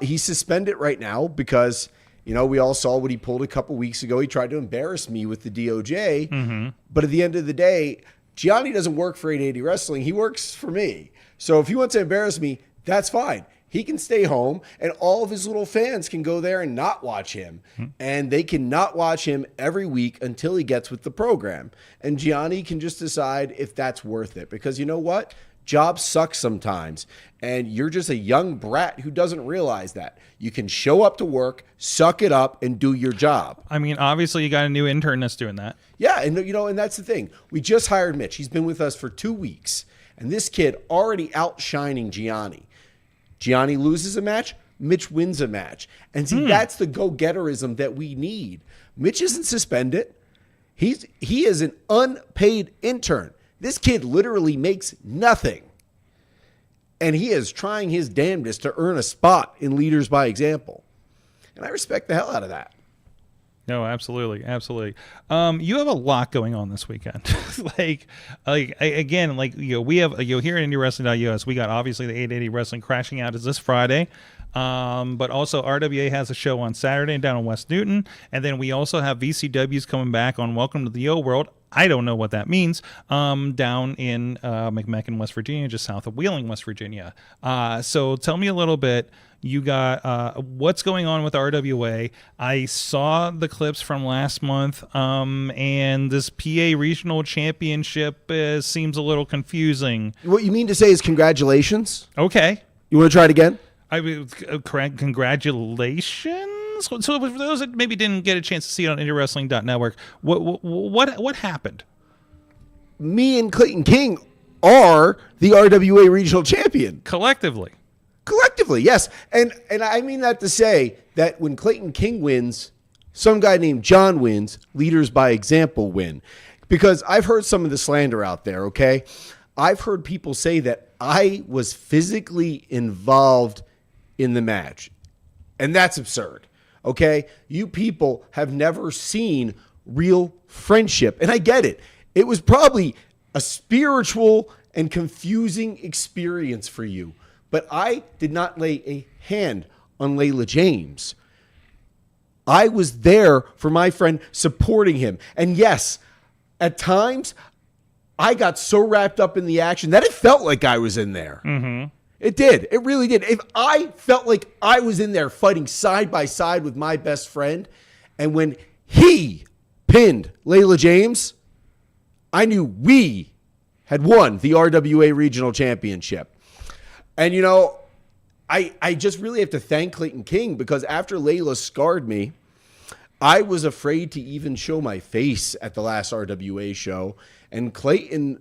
He's suspended right now because we all saw what he pulled a couple weeks ago. He tried to embarrass me with the DOJ, mm-hmm. but at the end of the day, Gianni doesn't work for 880 Wrestling. He works for me. So if he wants to embarrass me, that's fine. He can stay home, and all of his little fans can go there and not watch him. Mm-hmm. And they can not watch him every week until he gets with the program. And Gianni can just decide if that's worth it. Because you know what? Jobs suck sometimes. And you're just a young brat who doesn't realize that. You can show up to work, suck it up, and do your job. I mean, obviously, you got a new intern that's doing that. Yeah, and and that's the thing. We just hired Mitch. He's been with us for 2 weeks. And this kid already outshining Gianni. Gianni loses a match, Mitch wins a match. And see, that's the go-getterism that we need. Mitch isn't suspended. He is an unpaid intern. This kid literally makes nothing. And he is trying his damnedest to earn a spot in Leaders by Example. And I respect the hell out of that. No, absolutely, absolutely. You have a lot going on this weekend. we have here at IndieWrestling.us, we got obviously the 880 Wrestling Crashing Out is this Friday. But also RWA has a show on Saturday down in West Newton. And then we also have VCWs coming back on Welcome to the O World I don't know what that means, down in McMecken, West Virginia, just south of Wheeling, West Virginia. So tell me a little bit. You got what's going on with RWA. I saw the clips from last month, and this PA Regional Championship seems a little confusing. What you mean to say is congratulations? Okay. You want to try it again? Congratulations. So for those that maybe didn't get a chance to see it on IndieWrestling.network, what happened? Me and Clayton King are the RWA Regional Champion. Collectively, yes. And I mean that to say that when Clayton King wins, some guy named John wins, leaders by example win. Because I've heard some of the slander out there, okay? I've heard people say that I was physically involved in the match. And that's absurd, okay? You people have never seen real friendship. And I get it. It was probably a spiritual and confusing experience for you. But I did not lay a hand on Layla James. I was there for my friend, supporting him. And yes, at times, I got so wrapped up in the action that it felt like I was in there. Mm-hmm. It did. It really did. If I felt like I was in there fighting side by side with my best friend, and when he pinned Layla James, I knew we had won the RWA Regional Championship. And, you know, I just really have to thank Clayton King, because after Layla scarred me, I was afraid to even show my face at the last RWA show. And Clayton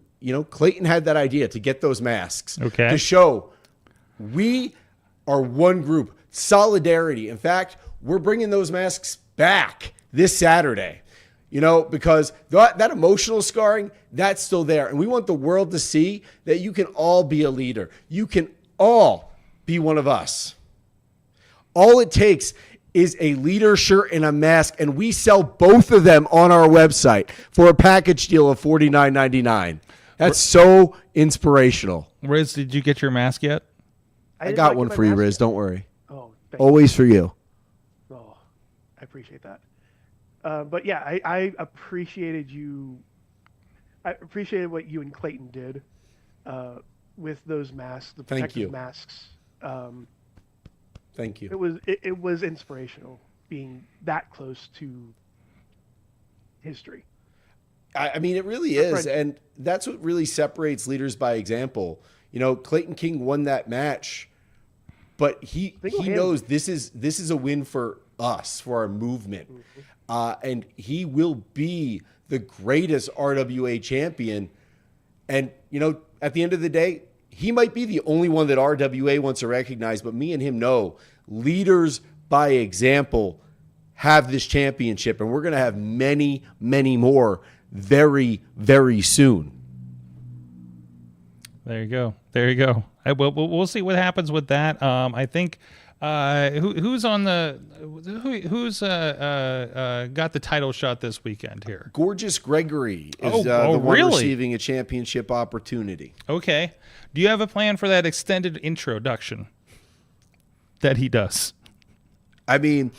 had that idea to get those masks. Okay. To show we are one group. Solidarity. In fact, we're bringing those masks back this Saturday. You know, because that emotional scarring, that's still there. And we want the world to see that you can all be a leader. You can all be one of us. All it takes is a leader shirt and a mask, and we sell both of them on our website for a package deal of $49.99. That's so inspirational. Riz, did you get your mask yet? I got one for you, Riz. Don't worry. Oh, always for you. Oh, I appreciate that. But yeah, I appreciated you. I appreciated what you and Clayton did with those masks, the protective masks. Thank you. It was inspirational being that close to history. I mean, it really is. And that's what really separates leaders by example. You know, Clayton King won that match, but he knows this is a win for us, for our movement. Mm-hmm. And he will be the greatest RWA champion. And, you know, at the end of the day, he might be the only one that RWA wants to recognize, but me and him know leaders by example have this championship, and we're going to have many, many more very, very soon. There you go. We'll see what happens with that. I think who's got the title shot this weekend here? Gorgeous Gregory is the one receiving a championship opportunity. Okay. Do you have a plan for that extended introduction that he does? I mean,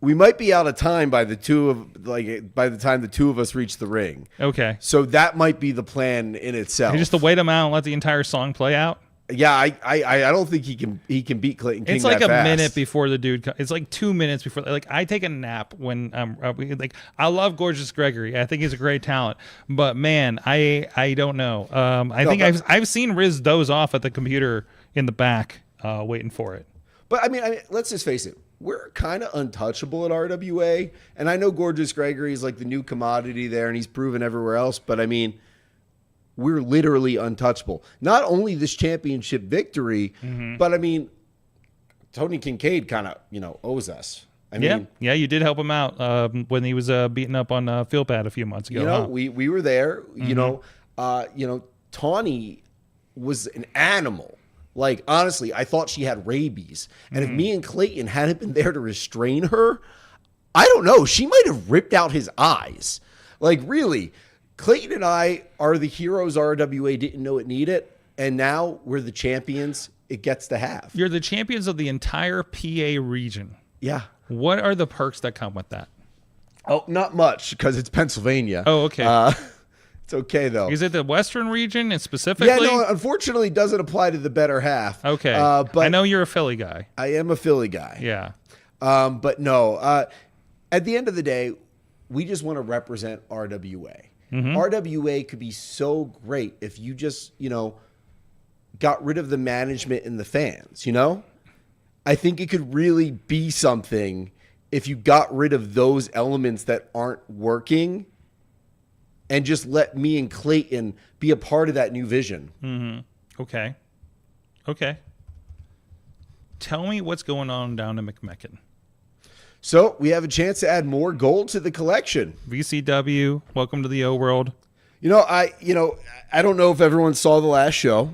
we might be out of time by the time the two of us reach the ring. Okay. So that might be the plan in itself. Just to wait him out and let the entire song play out? Yeah, I don't think he can beat Clayton King. It's like that fast. minute before the dude. It's like 2 minutes before. Like I take a nap when I love Gorgeous Gregory. I think he's a great talent. But man, I don't know. I've seen Riz doze off at the computer in the back, waiting for it. But I mean, let's just face it. We're kind of untouchable at RWA, and I know Gorgeous Gregory is like the new commodity there, and he's proven everywhere else. But I mean, we're literally untouchable. Not only this championship victory, but I mean, Tony Kincaid kind of, owes us. I mean, you did help him out when he was beaten up on field pad a few months ago. We were there. Tawny was an animal. Like, honestly, I thought she had rabies. And if me and Clayton hadn't been there to restrain her, I don't know. She might have ripped out his eyes. Like, really. Clayton and I are the heroes RWA didn't know it needed, and now we're the champions it gets to have. You're the champions of the entire PA region. Yeah. What are the perks that come with that? Oh, not much, because it's Pennsylvania. Oh, okay. It's okay though. Is it the Western region and specifically? Yeah, no, unfortunately, it doesn't apply to the better half. Okay. But I know you're a Philly guy. I am a Philly guy. Yeah. But no, at the end of the day, we just want to represent RWA. RWA could be so great if you just, got rid of the management and the fans, I think it could really be something if you got rid of those elements that aren't working and just let me and Clayton be a part of that new vision. Okay. Tell me what's going on down in McMecken. So we have a chance to add more gold to the collection. VCW, welcome to the O World. I don't know if everyone saw the last show,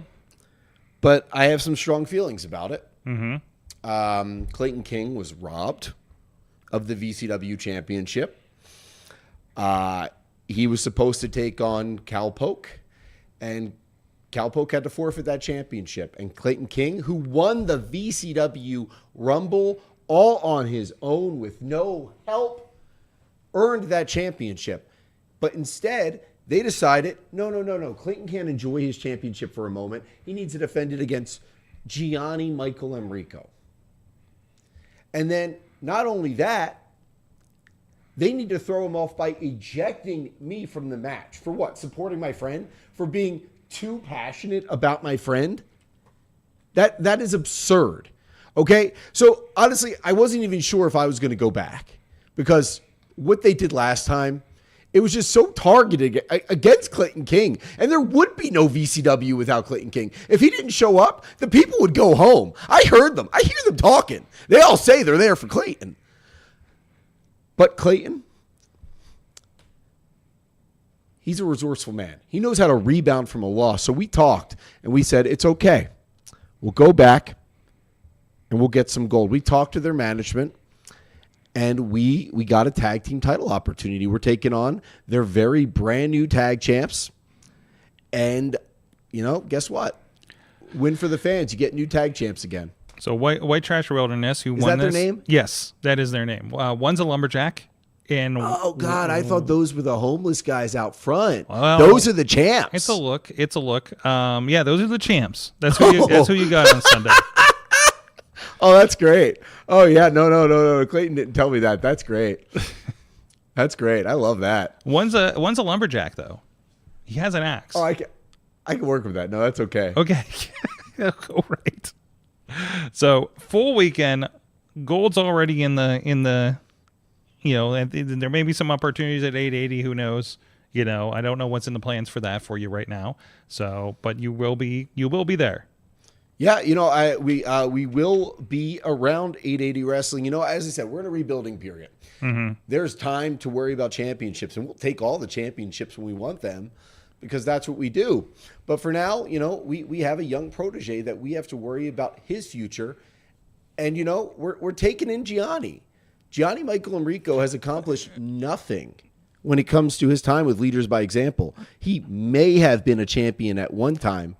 but I have some strong feelings about it. Clayton King was robbed of the VCW championship. He was supposed to take on Cal Polk, and Cal Polk had to forfeit that championship. And Clayton King, who won the VCW Rumble all on his own with no help, earned that championship. But instead, they decided, no. Clayton can't enjoy his championship for a moment. He needs to defend it against Gianni Michael Enrico. And then, not only that, they need to throw him off by ejecting me from the match. For what? Supporting my friend? For being too passionate about my friend? That is absurd. Okay? So, honestly, I wasn't even sure if I was going to go back. Because what they did last time, it was just so targeted against Clayton King. And there would be no VCW without Clayton King. If he didn't show up, the people would go home. I heard them. I hear them talking. They all say they're there for Clayton. But Clayton, he's a resourceful man. He knows how to rebound from a loss. So we talked and we said, it's okay. We'll go back and we'll get some gold. We talked to their management. And we got a tag team title opportunity. We're taking on their very brand new tag champs. And, guess what? Win for the fans. You get new tag champs again. So White Trash Wilderness, who Is won that this. their name? Yes, that is their name. One's a lumberjack. And oh, God, I thought those were the homeless guys out front. Well, those are the champs. It's a look. Yeah, those are the champs. That's who you got on Sunday. Oh, that's great. Oh, yeah. No. Clayton didn't tell me that. That's great. That's great. I love that. One's a lumberjack, though. He has an axe. Oh, I can work with that. No, that's okay. Okay. All right. So, full weekend, gold's already in the and there may be some opportunities at 880. Who knows? I don't know what's in the plans for that for you right now. So, but you will be there. Yeah, we will be around 880 Wrestling. As I said, we're in a rebuilding period. There's time to worry about championships, and we'll take all the championships when we want them because that's what we do. But for now, we have a young protege that we have to worry about his future. And, we're taking in Gianni. Gianni Michael Enrico has accomplished nothing when it comes to his time with Leaders by Example. He may have been a champion at one time,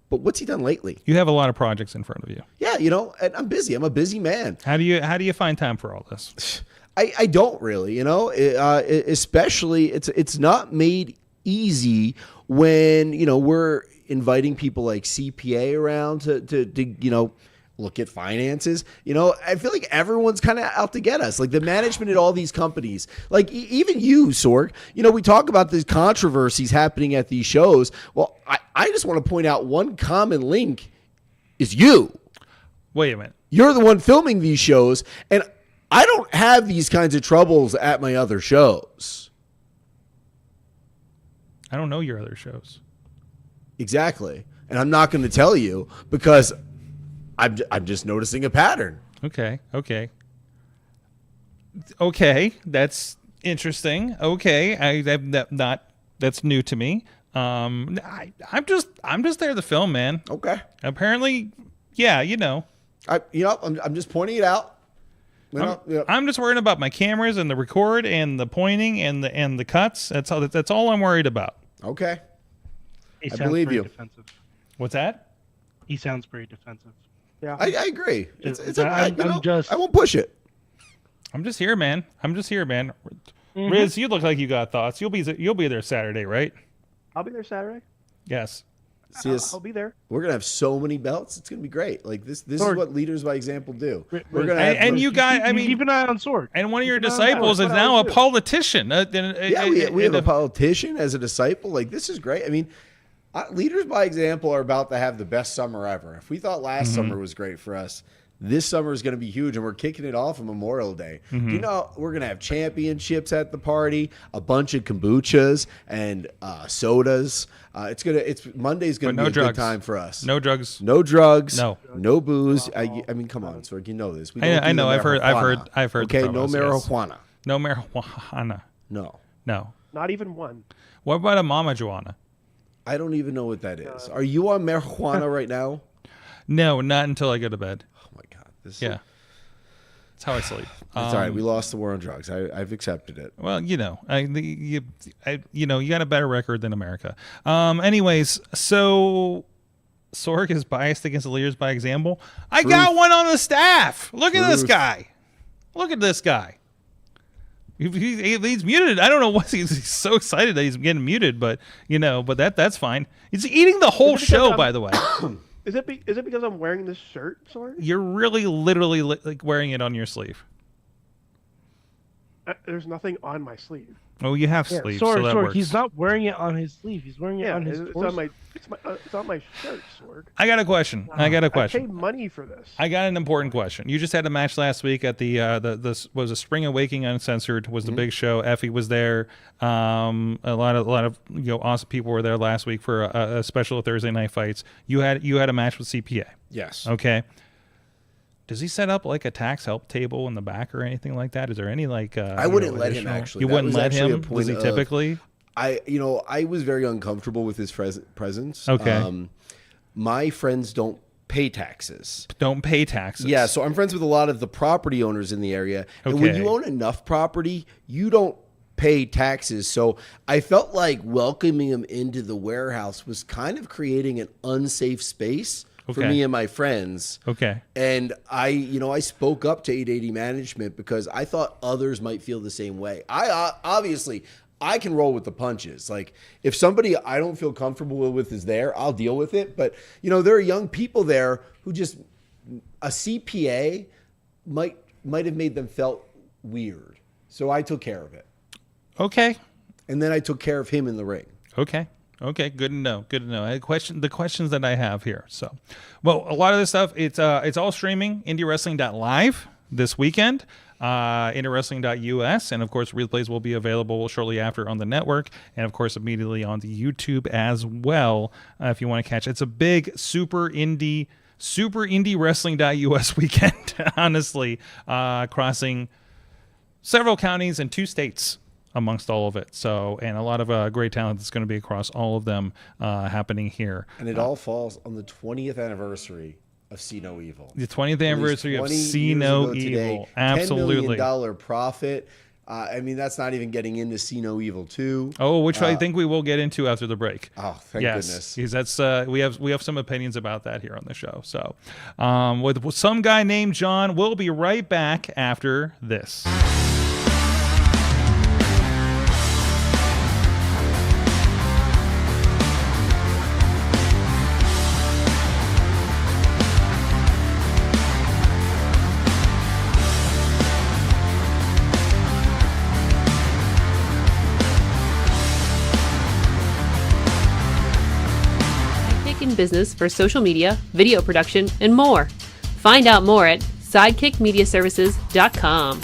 but what's he done lately? You have a lot of projects in front of you. Yeah, and I'm busy. I'm a busy man. How do you find time for all this? I don't really, especially it's not made easy when, we're inviting people like CPA around to look at finances. I feel like everyone's kind of out to get us. Like the management at all these companies, like even you, Sorg, we talk about these controversies happening at these shows. Well, I just want to point out one common link is you. Wait a minute. You're the one filming these shows, and I don't have these kinds of troubles at my other shows. I don't know your other shows. Exactly. And I'm not going to tell you because I'm just noticing a pattern. Okay. That's interesting. Okay. That's new to me. I'm just there to film, man. Okay. Apparently, yeah, I'm just pointing it out. I'm just worried about my cameras and the record and the pointing and the cuts. That's all I'm worried about. Okay. He I sounds believe very you. Defensive. What's that? He sounds very defensive. Yeah. I agree. I won't push it. I'm just here, man. Riz, you look like you got thoughts. You'll be there Saturday, right? I'll be there Saturday. Yes. See us. I'll be there. We're gonna have so many belts. It's gonna be great. Like this is Sorg. what leaders by example do. Riz, We're gonna have And you guys, I mean, keep an eye on Sorg. and one of your Keep an eye on disciples Sorg. is What now I a would do. politician. yeah, we have a politician as a disciple. Like this is great. I mean, leaders by example are about to have the best summer ever. If we thought last summer was great for us, this summer is going to be huge, and we're kicking it off on Memorial Day. Do you know we're going to have championships at the party, a bunch of kombuchas and sodas. It's Monday's going to be a good time for us. No drugs. No drugs. No. No booze. I mean, come on, Sorg, you know this. We don't I do know. the I've heard. Okay, the no promos, yes. marijuana. No marijuana. No. No. Not even one. What about a Mama Joanna? I don't even know what that is. Are you on marijuana right now? No, not until I go to bed. Oh my God. This Yeah. That's how I sleep. It's all right. We lost the war on drugs. I've accepted it. Well, you got a better record than America. Anyways, so Sorg is biased against the leaders by example. I got one on the staff. Look at this Truth. guy. Look at this guy. He's muted. I don't know what he's so excited that he's getting muted, but that's fine. He's eating the whole show, by the way. Is it because I'm wearing this shirt, Sorg? You're really, literally like wearing it on your sleeve. There's nothing on my sleeve. Oh, you have Yeah, sleeves, Sorg, so that Sorg, works. he's not wearing it on his sleeve. He's wearing it Yeah, on his it's torso. on my shirt, Sorg. I got a question. I paid money for this. I got an important question. You just had a match last week at the was a Spring Awakening Uncensored was the big show. Effie was there. A lot of awesome people were there last week for a special Thursday night fights. You had a match with CPA. Yes. Okay. Does he set up like a tax help table in the back or anything like that? Is there any like? I wouldn't let him actually. You That wouldn't was let actually a him? point Does he of- typically? I was very uncomfortable with his presence. Okay. My friends don't pay taxes. Don't pay taxes. Yeah, so I'm friends with a lot of the property owners in the area. And when Okay. you own enough property, you don't pay taxes. So I felt like welcoming him into the warehouse was kind of creating an unsafe space for Okay. me and my friends. Okay. And I spoke up to 880 management because I thought others might feel the same way. Obviously I can roll with the punches. Like if somebody I don't feel comfortable with is there, I'll deal with it. But there are young people there who just a CPA might have made them felt weird. So I took care of it. Okay. And then I took care of him in the ring. Okay. Good to know. The questions that I have here. So, well, a lot of this stuff, it's all streaming, IndieWrestling.live this weekend, IndieWrestling.us, and of course, replays will be available shortly after on the network, and of course, immediately on the YouTube as well, if you want to catch it. It's a big super indie wrestling.us weekend, honestly, crossing several counties and 2 states amongst all of it. So, and a lot of great talent that's going to be across all of them happening here. And it all falls on the 20th anniversary of See No Evil. The 20th anniversary of 20 See years No ago Evil. today, Absolutely. $10 million profit. I mean, that's not even getting into See No Evil 2. Oh, which I think we will get into after the break. Oh, thank goodness. Because that's we have some opinions about that here on the show. So, with some guy named John, we'll be right back after this. In business for social media, video production, and more. Find out more at sidekickmediaservices.com.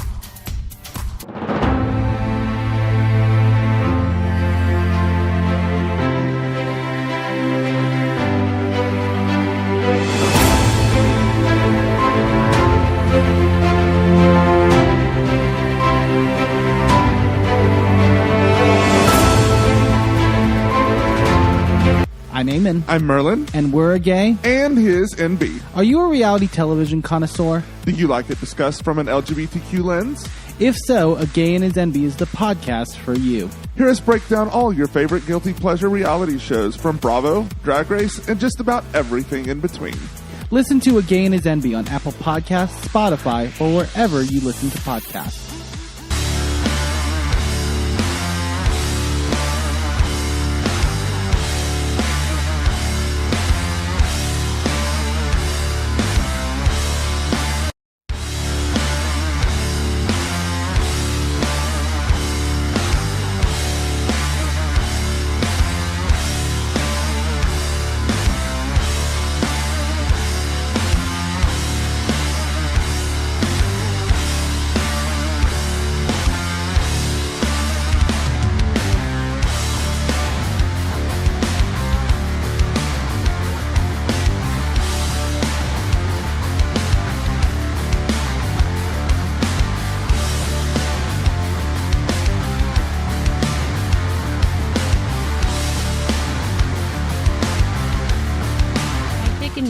I'm Eamon. I'm Merlin. And we're a gay. And his NB. Are you a reality television connoisseur? Do you like it discussed from an LGBTQ lens? If so, A Gay and His NB is the podcast for you. Hear us break down all your favorite guilty pleasure reality shows from Bravo, Drag Race, and just about everything in between. Listen to A Gay and His NB on Apple Podcasts, Spotify, or wherever you listen to podcasts.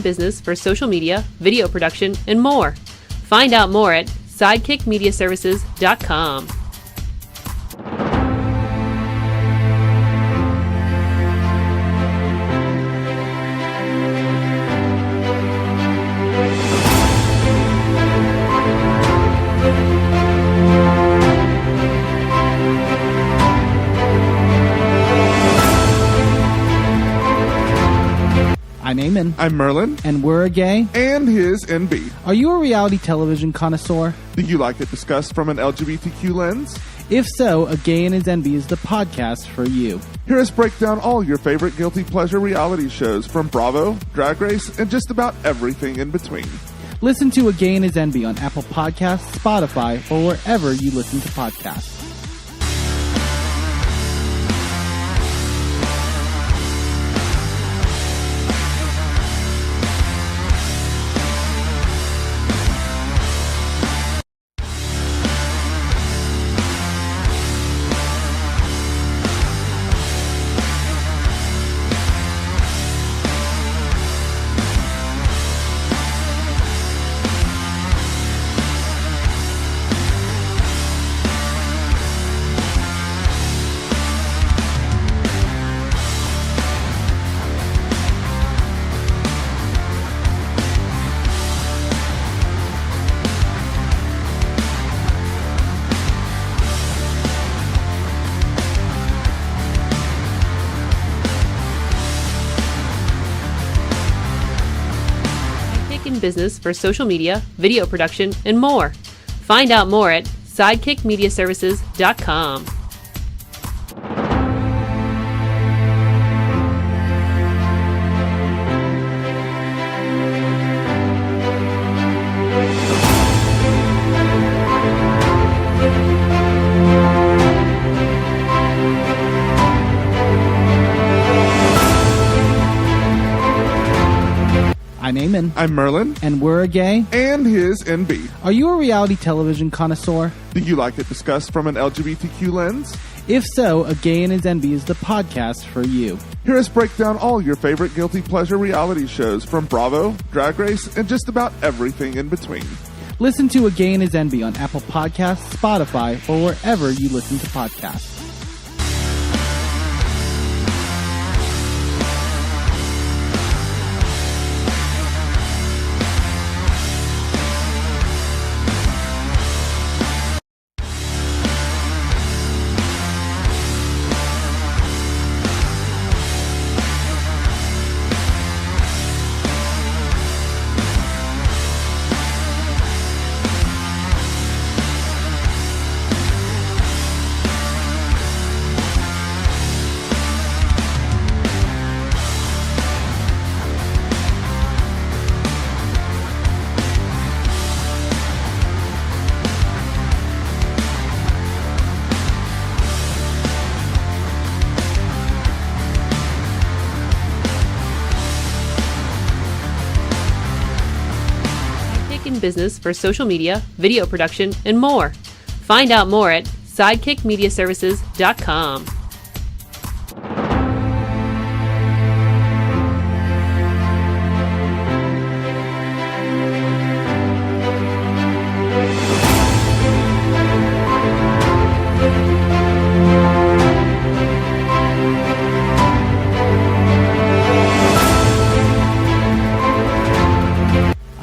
in business for social media, video production, and more. Find out more at sidekickmediaservices.com. I'm Eamon. I'm Merlin. And we're a gay. And his NB. Are you a reality television connoisseur? Do you like it discussed from an LGBTQ lens? If so, A Gay and His NB is the podcast for you. Hear us break down all your favorite guilty pleasure reality shows from Bravo, Drag Race, and just about everything in between. Listen to A Gay and His NB on Apple Podcasts, Spotify, or wherever you listen to podcasts. In business for social media, video production, and more. Find out more at sidekickmediaservices.com. I'm Eamon. I'm Merlin. And we're a gay. And his NB. Are you a reality television connoisseur? Do you like it discussed from an LGBTQ lens? If so, A Gay and His NB is the podcast for you. Hear us break down all your favorite guilty pleasure reality shows from Bravo, Drag Race, and just about everything in between. Listen to A Gay and His NB on Apple Podcasts, Spotify, or wherever you listen to podcasts. In business for social media, video production, and more. Find out more at sidekickmediaservices.com.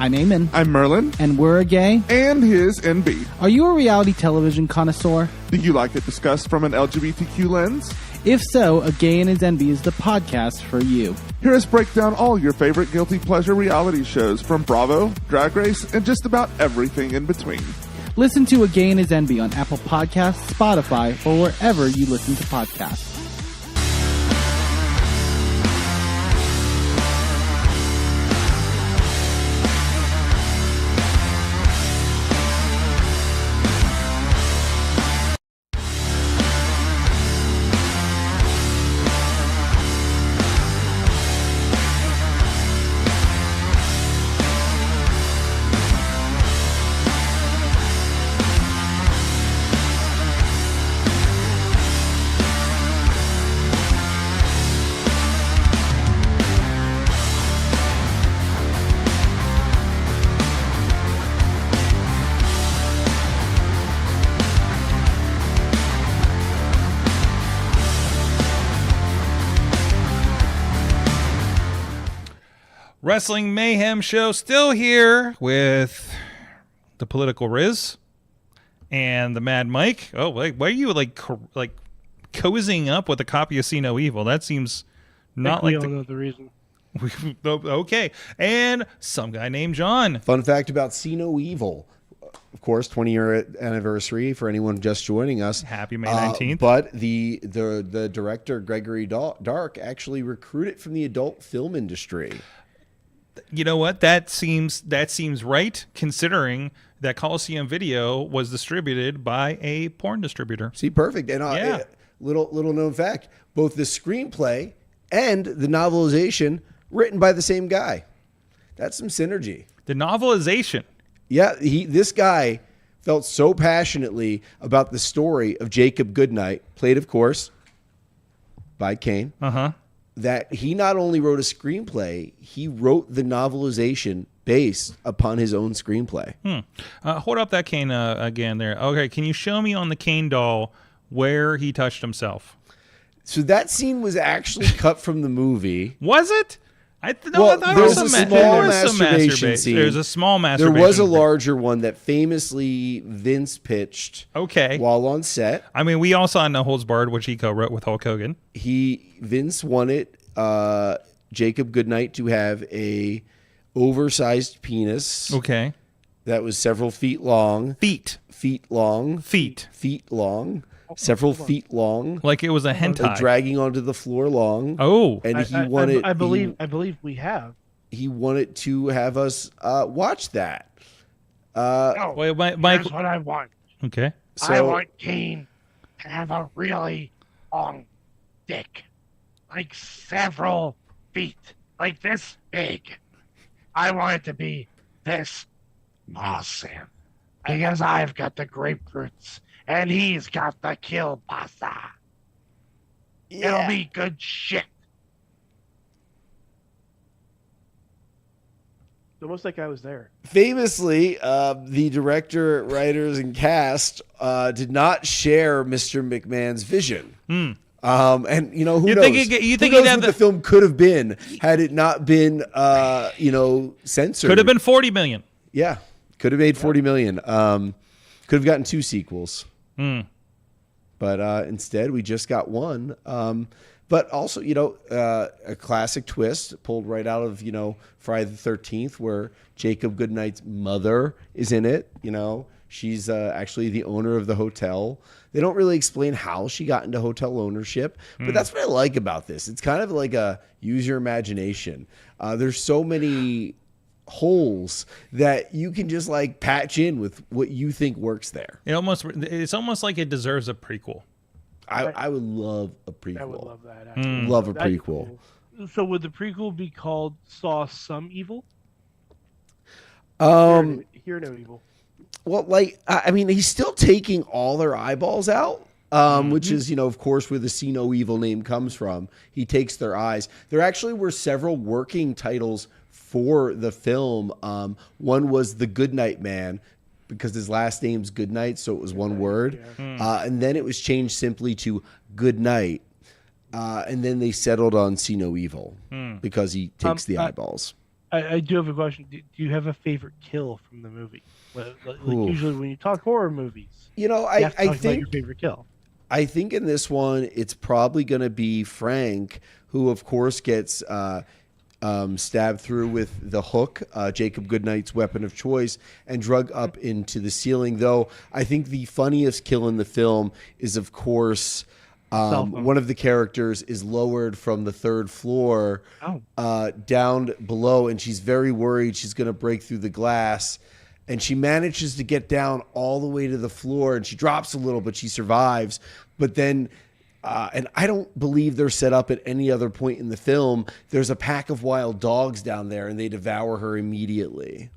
I'm Eamon. I'm Merlin. And we're a gay. And his NB. Are you a reality television connoisseur? Do you like it discussed from an LGBTQ lens? If so, A Gay and His NB is the podcast for you. Hear us break down all your favorite guilty pleasure reality shows from Bravo, Drag Race, and just about everything in between. Listen to A Gay and His NB on Apple Podcasts, Spotify, or wherever you listen to podcasts. Wrestling Mayhem Show still here with the political Riz and the Mad Mike. Oh, wait, why are you like cozying up with a copy of See No Evil? That seems not we like all know the reason. Okay. And some guy named John. Fun fact about See No Evil. Of course, 20-year anniversary for anyone just joining us. Happy May 19th. But the director, Gregory Dark, actually recruited from the adult film industry. You know what? That seems right, considering that Coliseum Video was distributed by a porn distributor. See, perfect. And little known fact, both the screenplay and the novelization written by the same guy. That's some synergy. The novelization. Yeah, this guy felt so passionately about the story of Jacob Goodnight, played, of course, by Kane, that he not only wrote a screenplay, he wrote the novelization based upon his own screenplay. Hold up that Kane again there. Okay, can you show me on the Kane doll where he touched himself? So that scene was actually cut from the movie. Was it? I Well, thought there's it was a there small was some masturbation scene. There's a small There masturbation. was a larger one that famously Vince pitched Okay. while on set. I mean, we all saw No Holds Barred, which he co-wrote with Hulk Hogan. Vince wanted Jacob Goodnight to have a oversized penis Okay. that was several feet long. Feet. Long. Feet. Long. Several feet long. Like it was a hentai. Dragging onto the floor long. Oh. And he wanted. I believe we have. He wanted to have us watch that. Wait, Mike. Here's what I want. Okay. I want Kane to have a really long dick, like several feet, like this big. I want it to be this awesome, because I've got the grapefruits and he's got the kielbasa. It'll be good shit. It's almost like I was there. Famously, the director, writers, and cast did not share Mr. McMahon's vision. And who knows? You think who he'd knows have what the film could have been had it not been, censored? Could have been 40 million. Yeah, could have made 40 million. Could have gotten 2 sequels. But instead, we just got one. But also, a classic twist pulled right out of, Friday the 13th, where Jacob Goodnight's mother is in it. She's actually the owner of the hotel. They don't really explain how she got into hotel ownership, but that's what I like about this. It's kind of like a use your imagination. There's so many holes that you can just like patch in with what you think works there. It's almost like it deserves a prequel. I would love a prequel. I would love that. Actually. Love a That'd be prequel. cool. So would the prequel be called Saw Some Evil? Hear no evil. Well, he's still taking all their eyeballs out, which is, of course, where the See No Evil name comes from. He takes their eyes. There actually were several working titles for the film. One was The Goodnight Man, because his last name's Goodnight, so it was one word. Yeah. And then it was changed simply to Good Night. And then they settled on See No Evil because he takes the eyeballs. I do have a question. Do you have a favorite kill from the movie? Like usually when you talk horror movies, I think think your favorite kill. I think in this one it's probably going to be Frank, who of course gets stabbed through with the hook, Jacob Goodnight's weapon of choice, and drug up into the ceiling. Though I think the funniest kill in the film is, of course, one of the characters is lowered from the 3rd floor down below, and she's very worried she's going to break through the glass. And she manages to get down all the way to the floor, and she drops a little, but she survives. But then, and I don't believe they're set up at any other point in the film, there's a pack of wild dogs down there, and they devour her immediately.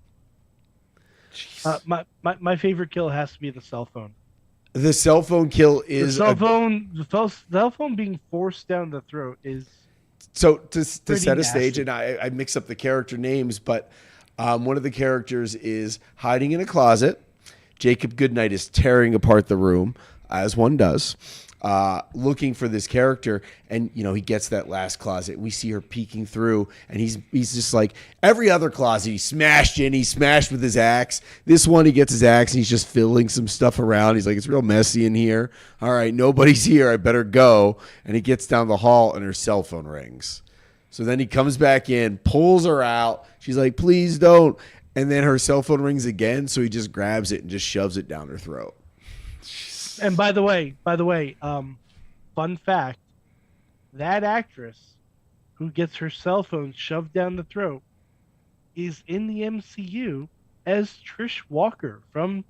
My favorite kill has to be the cell phone. The cell phone kill is the cell phone being forced down the throat is. So to set a stage, nasty. and I mix up the character names, but one of the characters is hiding in a closet. Jacob Goodnight is tearing apart the room. as one does, looking for this character, and he gets that last closet. We see her peeking through, and he's just like every other closet. He smashed with his axe. This one, he gets his axe and he's just filling some stuff around. He's like, it's real messy in here. All right, nobody's here. I better go. And he gets down the hall, and her cell phone rings. So then he comes back in, pulls her out. She's like, please don't. And then her cell phone rings again, so he just grabs it and just shoves it down her throat. And by the way, fun fact, that actress who gets her cell phone shoved down the throat is in the MCU as Trish Walker from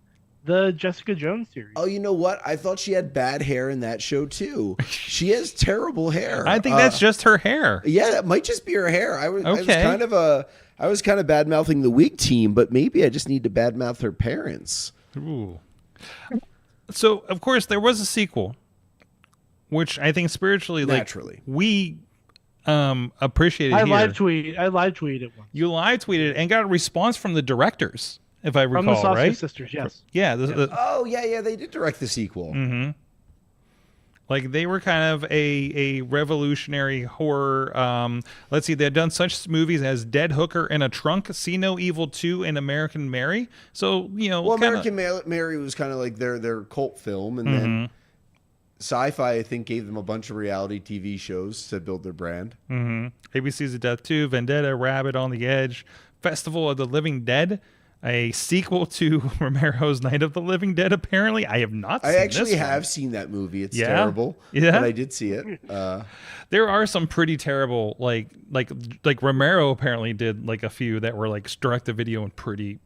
the Jessica Jones series. Oh, you know what? I thought she had bad hair in that show too. She has terrible hair. I think that's just her hair. Yeah, that might just be her hair. I was Okay. I was kind of bad mouthing the weak team, but maybe I just need to bad mouth her parents. Ooh. So, of course, there was a sequel, which I think spiritually, Naturally. we appreciated I here. live tweeted one You live tweeted and got a response from the directors, if I recall, from the Sausage right? Sisters. Yes. Yeah. Oh, yeah, they did direct the sequel. Mm-hmm. Like, they were kind of a revolutionary horror. Let's see, they had done such movies as Dead Hooker in a Trunk, See No Evil 2, and American Mary. So, Well, American Mary was kind of like their cult film, and then Sci-Fi, I think, gave them a bunch of reality TV shows to build their brand. ABC's of Death 2, Vendetta, Rabbit on the Edge, Festival of the Living Dead, a sequel to Romero's Night of the Living Dead, apparently. I have not seen I actually this have one. seen that movie. It's Yeah? terrible. Yeah? But I did see it. There are some pretty terrible, like Romero apparently did like a few that were like direct to video and pretty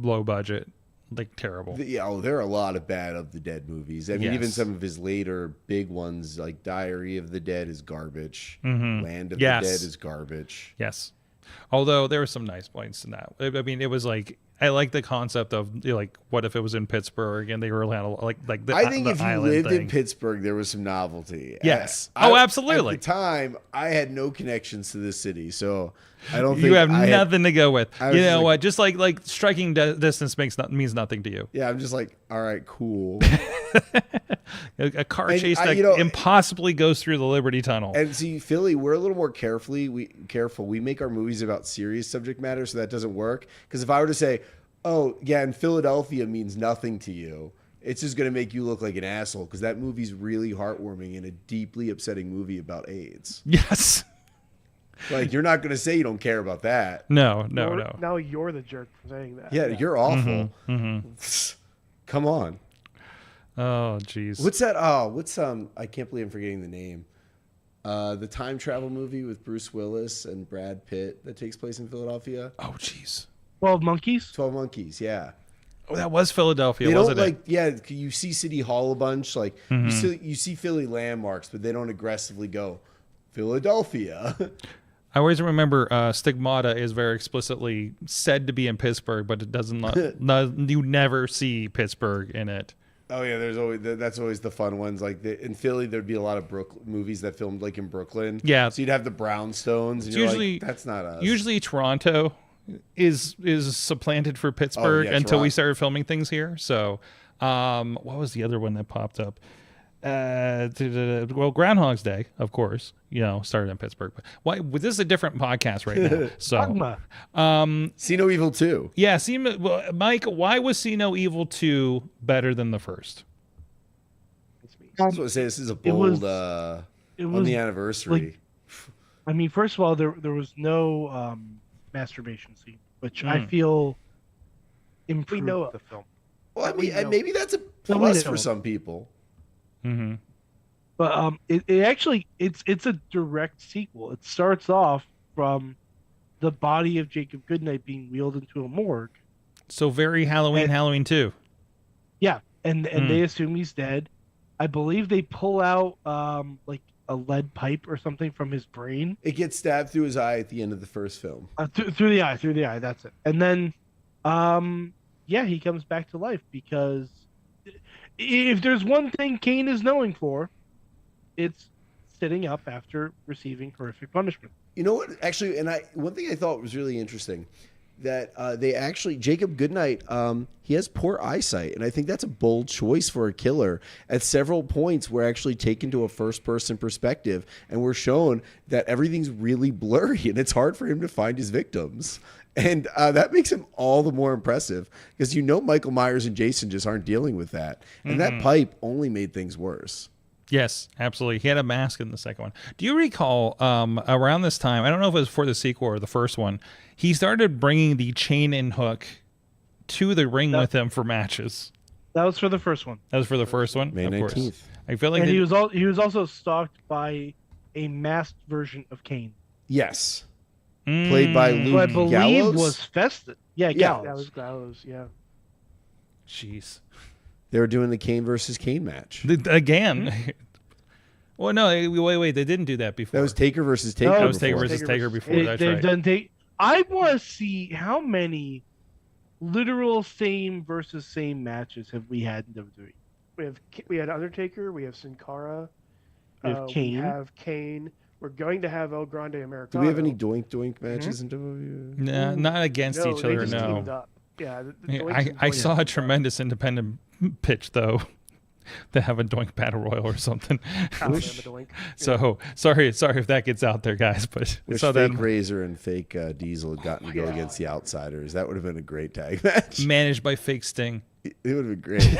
low budget, like terrible. There are a lot of bad of the Dead movies. I mean, even Yes. some of his later big ones, like Diary of the Dead is garbage. Mhm. Land of Yes. the Dead is garbage. Yes. Although there were some nice points in that. I mean, it was like, I like the concept of like, what if it was in Pittsburgh and they were like the I think the if you island lived thing. in Pittsburgh, there was some novelty. Yes. I- Oh, absolutely. At the time, I had no connections to this city, so I don't think You have I had- nothing to go with. I was You just know like- what? Just like striking distance means nothing to you. Yeah, I'm just like, all right, cool. A car And chase I- that you know- impossibly goes through the Liberty Tunnel. And see, Philly, we're a little more careful. We make our movies about serious subject matter, so that doesn't work. Because if I were to say, oh, yeah, and Philadelphia means nothing to you, it's just going to make you look like an asshole, because that movie's really heartwarming and a deeply upsetting movie about AIDS. Yes. Like, you're not going to say you don't care about that. No. Now you're the jerk for saying that. Yeah, you're awful. Mm-hmm. Come on. Oh, jeez. What's that? Oh, I can't believe I'm forgetting the name. The time travel movie with Bruce Willis and Brad Pitt that takes place in Philadelphia. Oh, jeez. 12 Monkeys? 12 Monkeys, yeah. Oh, that was Philadelphia, They wasn't don't it? like, yeah, you see City Hall a bunch. Like, you see Philly landmarks, but they don't aggressively go, Philadelphia. I always remember Stigmata is very explicitly said to be in Pittsburgh, but it doesn't. You never see Pittsburgh in it. Oh yeah, that's always the fun ones. Like in Philly, there'd be a lot of movies that filmed like in Brooklyn. Yeah, so you'd have the brownstones. And it's you're usually like, that's not us. Usually Toronto is supplanted for Pittsburgh until we started filming things here. So, what was the other one that popped up? Well, Groundhog's Day, of course, started in Pittsburgh. But why? This is a different podcast right now. So, See No Evil 2. Yeah, Mike, why was See No Evil 2 better than the first? I was going to say this is a bold on the anniversary. I mean, first of all, there was no masturbation scene, which I feel improved the film. Well, I mean, maybe that's a plus for some people. Mm-hmm. But it actually it's a direct sequel. It starts off from the body of Jacob Goodnight being wheeled into a morgue. So very Halloween 2. Yeah, and they assume he's dead. I believe they pull out like a lead pipe or something from his brain. It gets stabbed through his eye at the end of the first film. Through the eye. That's it. And then, he comes back to life because if there's one thing Kane is known for, it's sitting up after receiving horrific punishment. You know what? Actually, one thing I thought was really interesting. that they actually, Jacob Goodnight, he has poor eyesight, and I think that's a bold choice for a killer. At several points, we're actually taken to a first-person perspective, and we're shown that everything's really blurry, and it's hard for him to find his victims. And that makes him all the more impressive, because Michael Myers and Jason just aren't dealing with that. And that pipe only made things worse. Yes, absolutely. He had a mask in the second one. Do you recall around this time, I don't know if it was for the sequel or the first one, he started bringing the chain and hook to the ring with him for matches? That was for the first one. That was for the first one? May 19th. I feel like And he was also stalked by a masked version of Kane. Yes. Played by Luke Who I believe Gallows. was Festus. Yeah, Yeah. Gallows. That was Gallows, yeah. Jeez. They were doing the Kane versus Kane match. Again. Well, no, wait. They didn't do that before. That was Taker versus Taker. No, That was Taker before. versus Taker before. That's They've right. done I want to see how many literal same versus same matches have we had in WWE. We had Undertaker, we have Sin Cara, We have Kane. we have Kane. We're going to have El Grande Do Americano. we have any doink doink matches in WWE? Nah, not against No, each they other, just no. teamed up. Yeah, the Yeah, Doinks and I Doinks saw a teamed up. tremendous independent pitch, though, to have a Doink Battle Royal or something. Alabama Doink. So, sorry if that gets out there, guys, but I Wish saw fake that Razor and fake Diesel had gotten to go against the Outsiders. That would have been a great tag match. managed by Fake Sting. It would have been great.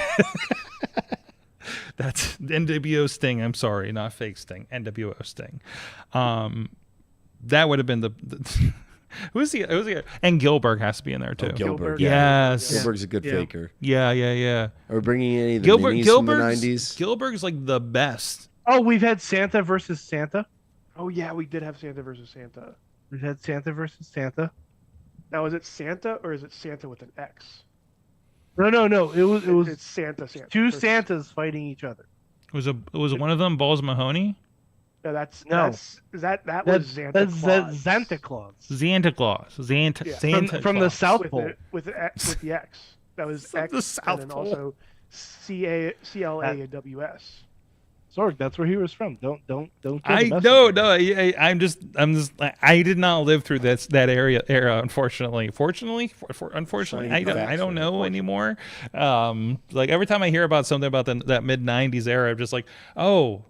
That's NWO Sting. I'm sorry, not Fake Sting. NWO Sting. That would have been the who's the and Gilbert has to be in there too. Gilbert. Yes. Gilbert's a good Yeah. faker. Yeah. Are we bringing any of the minis from the 90s? Gilbert's like the best. Oh, we've had Santa versus Santa. Oh yeah, we did have Santa versus Santa. We've had Santa versus Santa. Now is it Santa or is it Santa with an X? No. It was It's Santa. two versus- Santas fighting each other. Was one of them Balls Mahoney? No, that That's was Santa that's Claus. Santa Claus. Santa Claus. Santa Yeah. Santa From the Claus. South with Pole. with the X. That was From X. the South and then Pole. also CLAWS. Sorg, that's where he was from. Don't. kill the I messenger. I'm just I did not live through that era, unfortunately. Unfortunately, I don't know anymore. Like every time I hear about something about that mid '90s era, I'm just like, oh,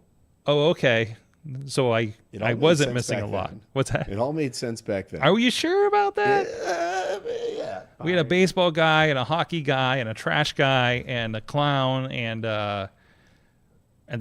okay. So I made wasn't sense missing a back lot. then. What's that? It all made sense back then. Are you sure about that? Yeah. We had a baseball guy and a hockey guy and a trash guy and a clown and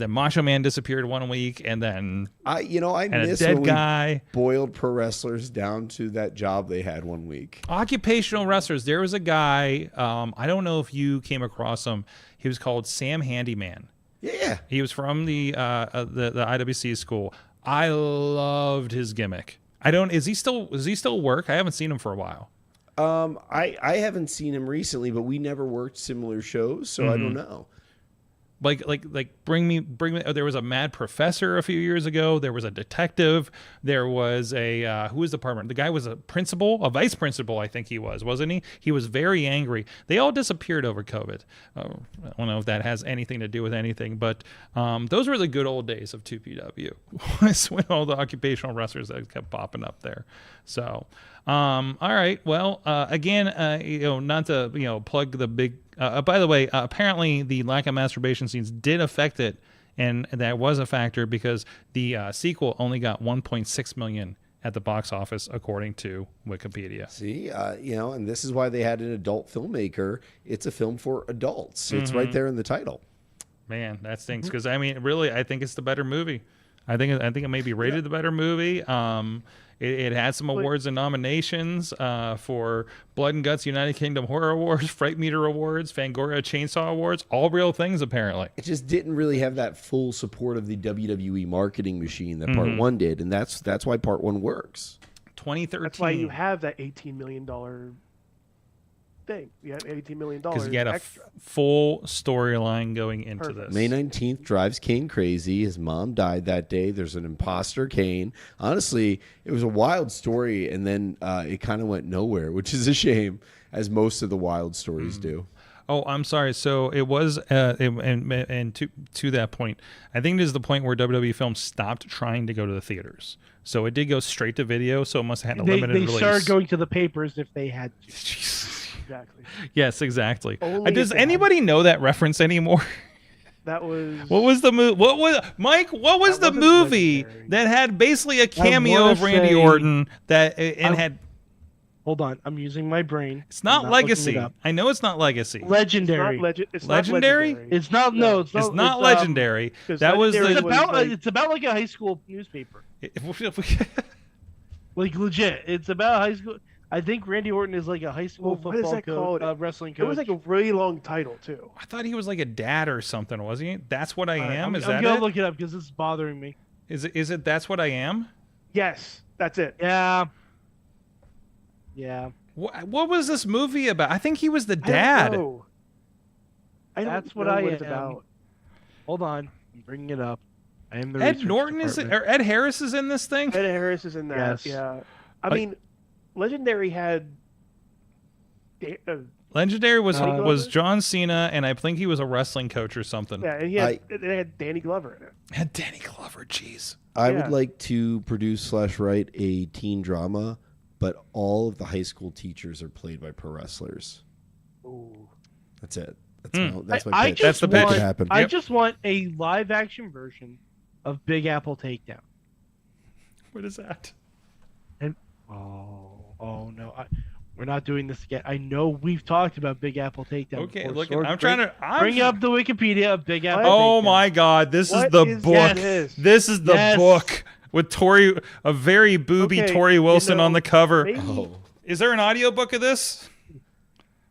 then Macho Man disappeared one week and then I and a miss dead when guy. we boiled pro wrestlers down to that job they had one week. Occupational wrestlers. There was a guy. I don't know if you came across him. He was called Sam Handyman. Yeah. He was from the IWC school. I loved his gimmick. Is he still work? I haven't seen him for a while. I haven't seen him recently, but we never worked similar shows, so I don't know. Like bring me. There was a mad professor a few years ago. There was a detective. There was a who was the partner? The guy was a principal, a vice principal, I think he was, wasn't he? He was very angry. They all disappeared over COVID. I don't know if that has anything to do with anything, but those were the good old days of 2PW. When all the occupational wrestlers that kept popping up there. So, all right. Well, again, not to plug the big. By the way, apparently the lack of masturbation scenes did affect it, and that was a factor because the sequel only got 1.6 million at the box office, according to Wikipedia. See, and this is why they had an adult filmmaker. It's a film for adults. It's right there in the title. Man, that stinks because really, I think it's the better movie. I think it may be rated the better movie. It had some awards and nominations for Blood and Guts United Kingdom Horror Awards, Fright Meter Awards, Fangoria Chainsaw Awards, all real things apparently. It just didn't really have that full support of the WWE marketing machine that Part 1 did, and that's why Part 1 works. 2013. That's why you have that $18 million thing. You have $18 million because you had a extra. full storyline going into Perfect. this. May 19th drives Kane crazy. His mom died that day. There's an imposter Kane. Honestly, it was a wild story, and then it kind of went nowhere, which is a shame, as most of the wild stories do. Oh, I'm sorry. So it was, and to that point, I think it is the point where WWE Films stopped trying to go to the theaters. So it did go straight to video. So it must have had a They limited release. started going to the papers if they had to. Exactly. Yes, exactly. Only Does if they had- anybody know that reference anymore? That was. What was the movie? What was Mike? What was the That wasn't movie Legendary. that had basically a cameo wanna of Randy say- Orton that and had? Hold on, I'm using my brain. It's not I'm looking Legacy. it up. I know it's not Legacy. Legendary. It's Legendary? Not It's not. No, it's not. It's not it's, Legendary. 'cause That was Legendary It's the. was about. like- It's about like a high school newspaper. Like legit. It's about high school. I think Randy Orton is like a high school Well, what is football that called? wrestling It coach. was like a really long title too. I thought he was like a dad or something, was he? That's what I am. Is I'm that gonna it? look it up because it's bothering me. Is it? Is it? That's what I am. Yes, that's it. Yeah. Yeah. What was this movie about? I think he was the I don't dad. know. I don't That's what know I what it's am. about. Hold on. I'm bringing it up. I am the Ed research Norton is it, department. or Ed Harris is in this thing. Ed Harris is in that. Yes. Yeah. I Like- mean, Legendary had. Legendary was Danny was Glover? John Cena, and I think he was a wrestling coach or something. Yeah, and he had, they had Danny Glover in it. And Danny Glover, jeez. I Yeah. would like to produce / write a teen drama, but all of the high school teachers are played by pro wrestlers. Ooh. That's it. That's my I pitch. just That's the pitch. want, Could happen. I Yep. just want a live action version of Big Apple Takedown. What is that? Oh no. We're not doing this again. I know we've talked about Big Apple Takedown. Okay, before. look, Sorg, I'm trying to. bring up the Wikipedia of Big Apple. Oh Takedown. my God! This is What the is book. this? This is the Yes. book with Tori, a very booby Okay, Tori Wilson you know, on the cover. Maybe, Oh. Is there an audiobook of this?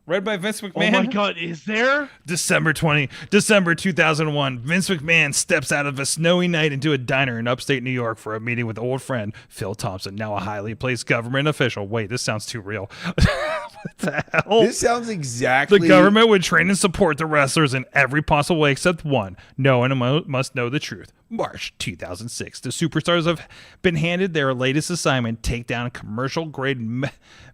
Read by Vince Oh McMahon. my God! Is there? December 2001. Vince McMahon steps out of a snowy night into a diner in upstate New York for a meeting with old friend Phil Thompson, now a highly placed government official. Wait, this sounds too real. What the hell? This sounds exactly. The government would train and support the wrestlers in every possible way except one. No one must know the truth. March 2006. The superstars have been handed their latest assignment: take down a commercial-grade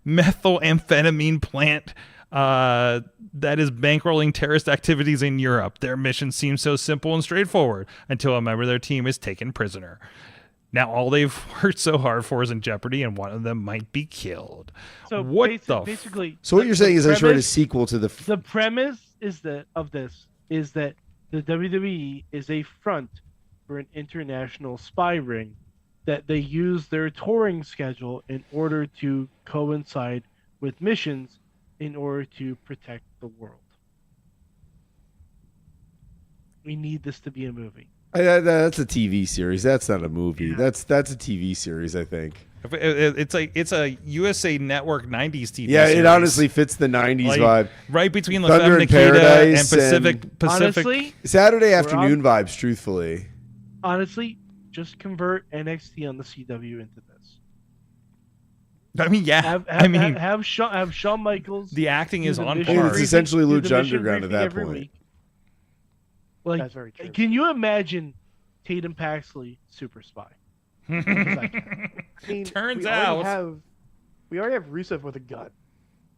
methamphetamine plant that is bankrolling terrorist activities in Europe. Their mission seems so simple and straightforward until a member of their team is taken prisoner. Now all they've worked so hard for is in jeopardy, and one of them might be killed. So what basically, So what you're saying is I should write a premise- sequel to the. The premise is that the WWE is a front for an international spy ring, that they use their touring schedule in order to coincide with missions in order to protect the world. We need this to be a movie. That's a TV series. That's not a movie. Yeah. That's a TV series, I think. It's a USA Network 90s TV Yeah, series. it honestly fits the 90s Like, vibe. right between La Thunder Femme in Nikita and Paradise Pacific. and- Honestly, Saturday afternoon vibes, truthfully. just convert NXT on the CW into this. I mean, yeah. Have Shawn Michaels. The acting is do the on mission par. It's essentially do Lucha the mission Underground at briefing that every point. week. Like, That's very true. can you imagine Tatum Paxley, Super Spy? I mean, Turns we out- we already have Rusev with a gun.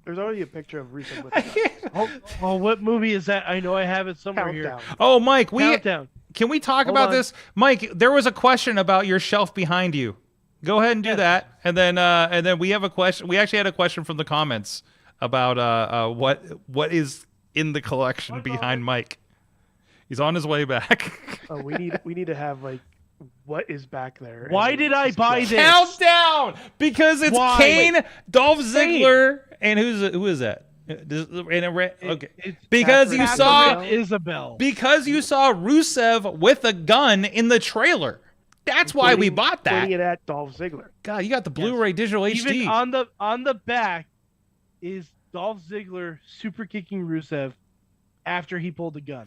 There's already a picture of Rusev with a gun. Oh, what movie is that? I know I have it somewhere Countdown. Oh, Mike, Countdown. can we talk Hold about on. this? Mike, there was a question about your shelf behind you. Go ahead and do that, and then we have a question. We actually had a question from the comments about what is in the collection behind Mike. He's on his way back. Oh, we need to have like what is back there. Why and did I just buy go. this? Countdown, because it's Why? Kane, Dolph Ziggler, and who is that? Okay, It's because you Catherine saw Isabel. because you saw Rusev with a gun in the trailer. That's why we bought that. Pointing it at Dolph Ziggler. God, you got the Blu-ray digital Even HD. on the back is Dolph Ziggler super kicking Rusev after he pulled the gun.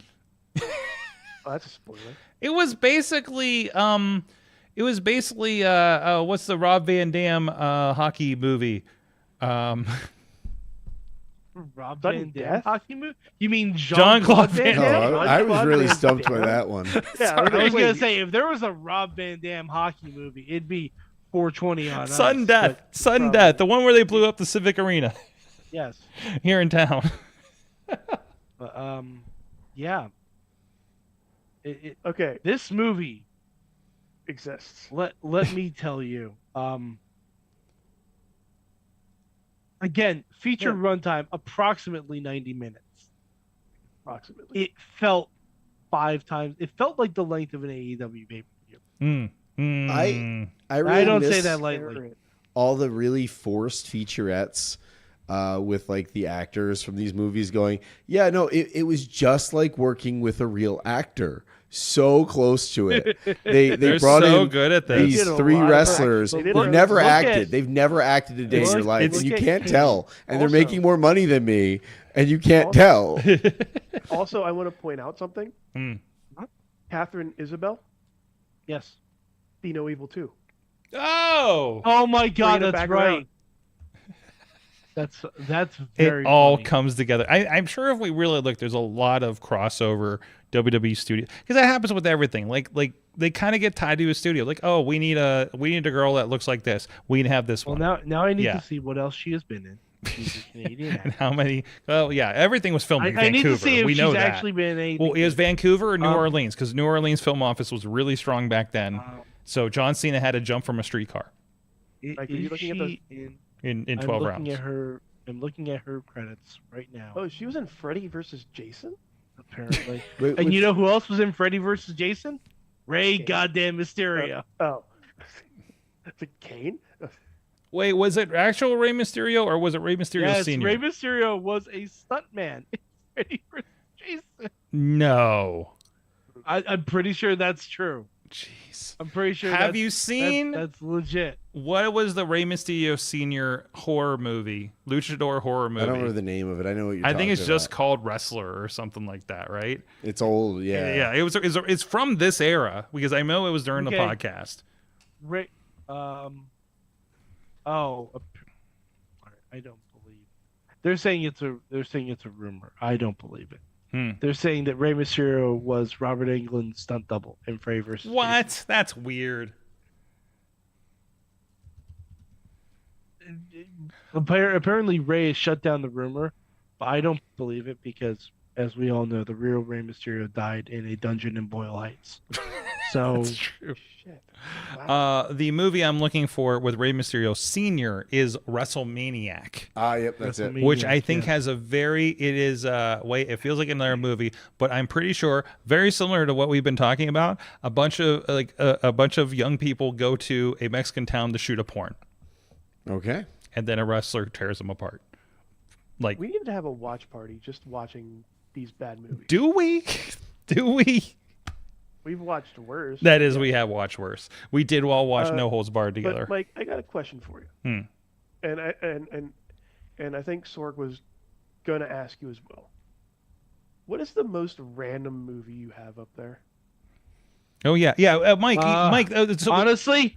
Oh, that's a spoiler. It was basically what's the Rob Van Dam hockey movie? Rob Sudden Van Dam death? hockey movie? You mean Jean-Claude Van No, Damme? I was really Van stumped by Damme. that one. Yeah, I was wait, gonna say if there was a Rob Van Dam hockey movie, it'd be 420 on Sudden us, Death, but Sudden Death, the one where they blew up the Civic Arena yes, here in town. but yeah. Okay, This movie exists. Let me tell you. Again, feature runtime approximately 90 minutes. Approximately. It felt 5 times. It felt like the length of an AEW pay-per-view. I really don't miss say that lightly. all the really forced featurettes with like the actors from these movies going, yeah, no, it was just like working with a real actor. So close to it. They They're brought so in good at this. these They did a 3 lot of wrestlers acting. who've never Look acted. at- They've never acted a day in their life, and you look can't at- tell. And they're Also- making more money than me, and you can't tell. Also, I want to point out something. Catherine Isabel, Yes. Be No Evil 2. Oh, my God, Bringing it that's back right. around. That's very it all funny. comes together. I'm sure if we really look, there's a lot of crossover WWE studio because that happens with everything. Like they kind of get tied to a studio. Like, oh, we need a girl that looks like this. We need to have this Well, one. now I need Yeah. to see what else she has been in. She's a Canadian And actor. how many? Well, yeah, everything was filmed in I need Vancouver. to see if we she's know that. actually been in anything. Well, it was Vancouver or New Um, Orleans because New Orleans film office was really strong back then. So John Cena had to jump from a streetcar Like, are you looking at the- in I'm 12 looking rounds. at her. I'm looking at her credits right now. Oh, she was in Freddy versus Jason? Apparently. Wait, And you know who else was in Freddy versus Jason? Ray Kane. goddamn Mysterio. Oh. Is it Kane? Wait, was it actual Rey Mysterio or was it Rey Mysterio Yes, Senior? Ray Mysterio was a stuntman in Freddy versus Jason. No. I'm pretty sure that's true. Jeez. I'm pretty sure. Have that's- you seen That's legit. what was the Rey Mysterio Senior horror movie, luchador horror movie? I don't remember the name of it. I know what you're I talking think it's just about. called Wrestler or something like that, right? It's old, yeah. Yeah, it's from this era because I know it was during the Okay. podcast. Ray. Oh. I don't believe. They're saying it's a rumor. I don't believe it. They're saying that Rey Mysterio was Robert Englund's stunt double in Freddy versus What? That's weird. Jason. Apparently, Ray has shut down the rumor, but I don't believe it because, as we all know, the real Rey Mysterio died in a dungeon in Boyle Heights. So That's true. Shit. The movie I'm looking for with Rey Mysterio Senior is WrestleManiac, Yep, that's it. which I Maniac, think yeah. has a very it feels like another movie, but I'm pretty sure very similar to what we've been talking about. A bunch of young people go to a Mexican town to shoot a porn, Okay. and then a wrestler tears them apart. Like, We need to have a watch party just watching these bad movies. do we? Do we? We've watched worse. That is, we have watched worse. We did all watch Uh, No Holds Barred together. But Mike, I got a question for you. And I think Sorg was going to ask you as well. What is the most random movie you have up there? Oh yeah, Mike. Mike. So honestly,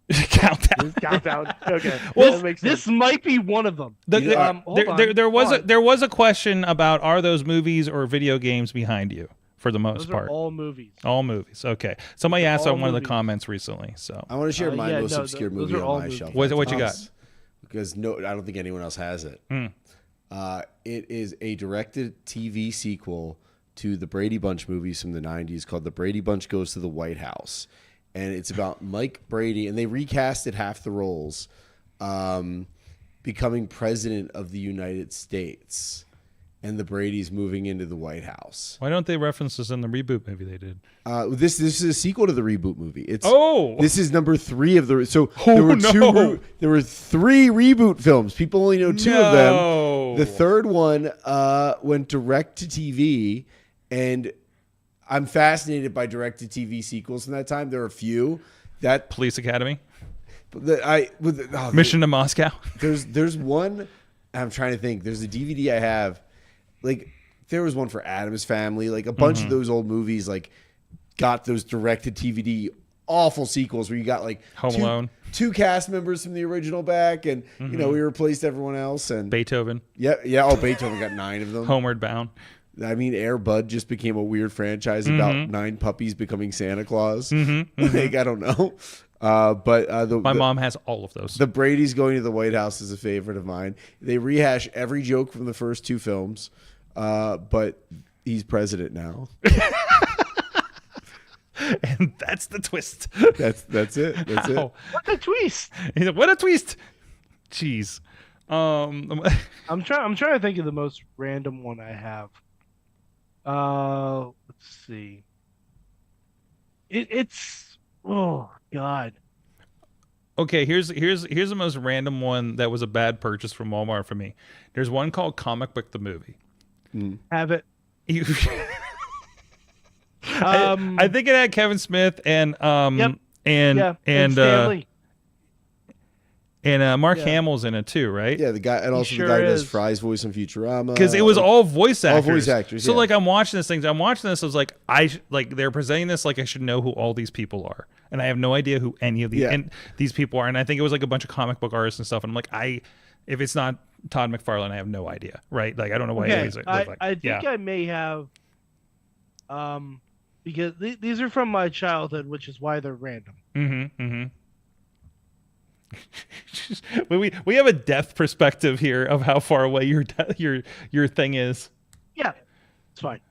countdown. Countdown. Okay. Well, that makes this sense. might be one of them. Hold There was on. there was a question about are those movies or video games behind you for the most Those part. are all movies. All movies. Okay. Somebody asked all on one of the movies. comments recently. So I want to share my yeah, most no, obscure those movie are on all my movies. shelf. What you got? Because I don't think anyone else has it. It is a directed TV sequel to the Brady Bunch movies from the 90s called The Brady Bunch Goes to the White House. And it's about Mike Brady, and they recasted half the roles, becoming president of the United States. And the Brady's moving into the White House. why don't they reference this in the reboot movie they did? This is a sequel to the reboot movie. It's Oh! this is number 3 of the. So Oh, there were no. there were 3 reboot films. People only know 2 of them. No. The third one went direct to TV, and I'm fascinated by direct to TV sequels. From that time, there are a few that Police Academy. Mission. Mission to Moscow. There's one. I'm trying to think. There's a DVD I have. Like there was one for Addams Family. Like a bunch of those old movies. Like got those directed DVD awful sequels where you got like Home Alone. 2 cast members from the original back, and you know we replaced everyone else. And Beethoven. yeah. Oh, Beethoven got 9 of them. Homeward Bound. I mean, Air Bud just became a weird franchise about 9 puppies becoming Santa Claus. Like I don't know. But My mom has all of those. the Brady's going to the White House is a favorite of mine. They rehash every joke from the first 2 films, but he's president now. And that's the twist. That's it. That's it. Wow. What a twist! What a twist! Jeez. I'm trying to think of the most random one I have. Let's see. It's oh god. Okay, here's the most random one that was a bad purchase from Walmart for me. There's one called Comic Book the Movie. Have it. You, I think it had Kevin Smith and Yep. and Stanley. Mark Yeah. Hamill's in it too, right? Yeah, the guy, and also sure the guy who does is. Fry's voice in Futurama. Because it was all voice actors. All voice actors. So yeah. like I'm watching this thing. I was like, they're presenting this like I should know who all these people are, and I have no idea who any of these and these people are. And I think it was like a bunch of comic book artists and stuff. And I'm like, if it's not Todd McFarlane, I have no idea, right? Like I don't know what he's like. I think I may have, because these are from my childhood, which is why they're random. We have a depth perspective here of how far away your thing is. Yeah, it's fine.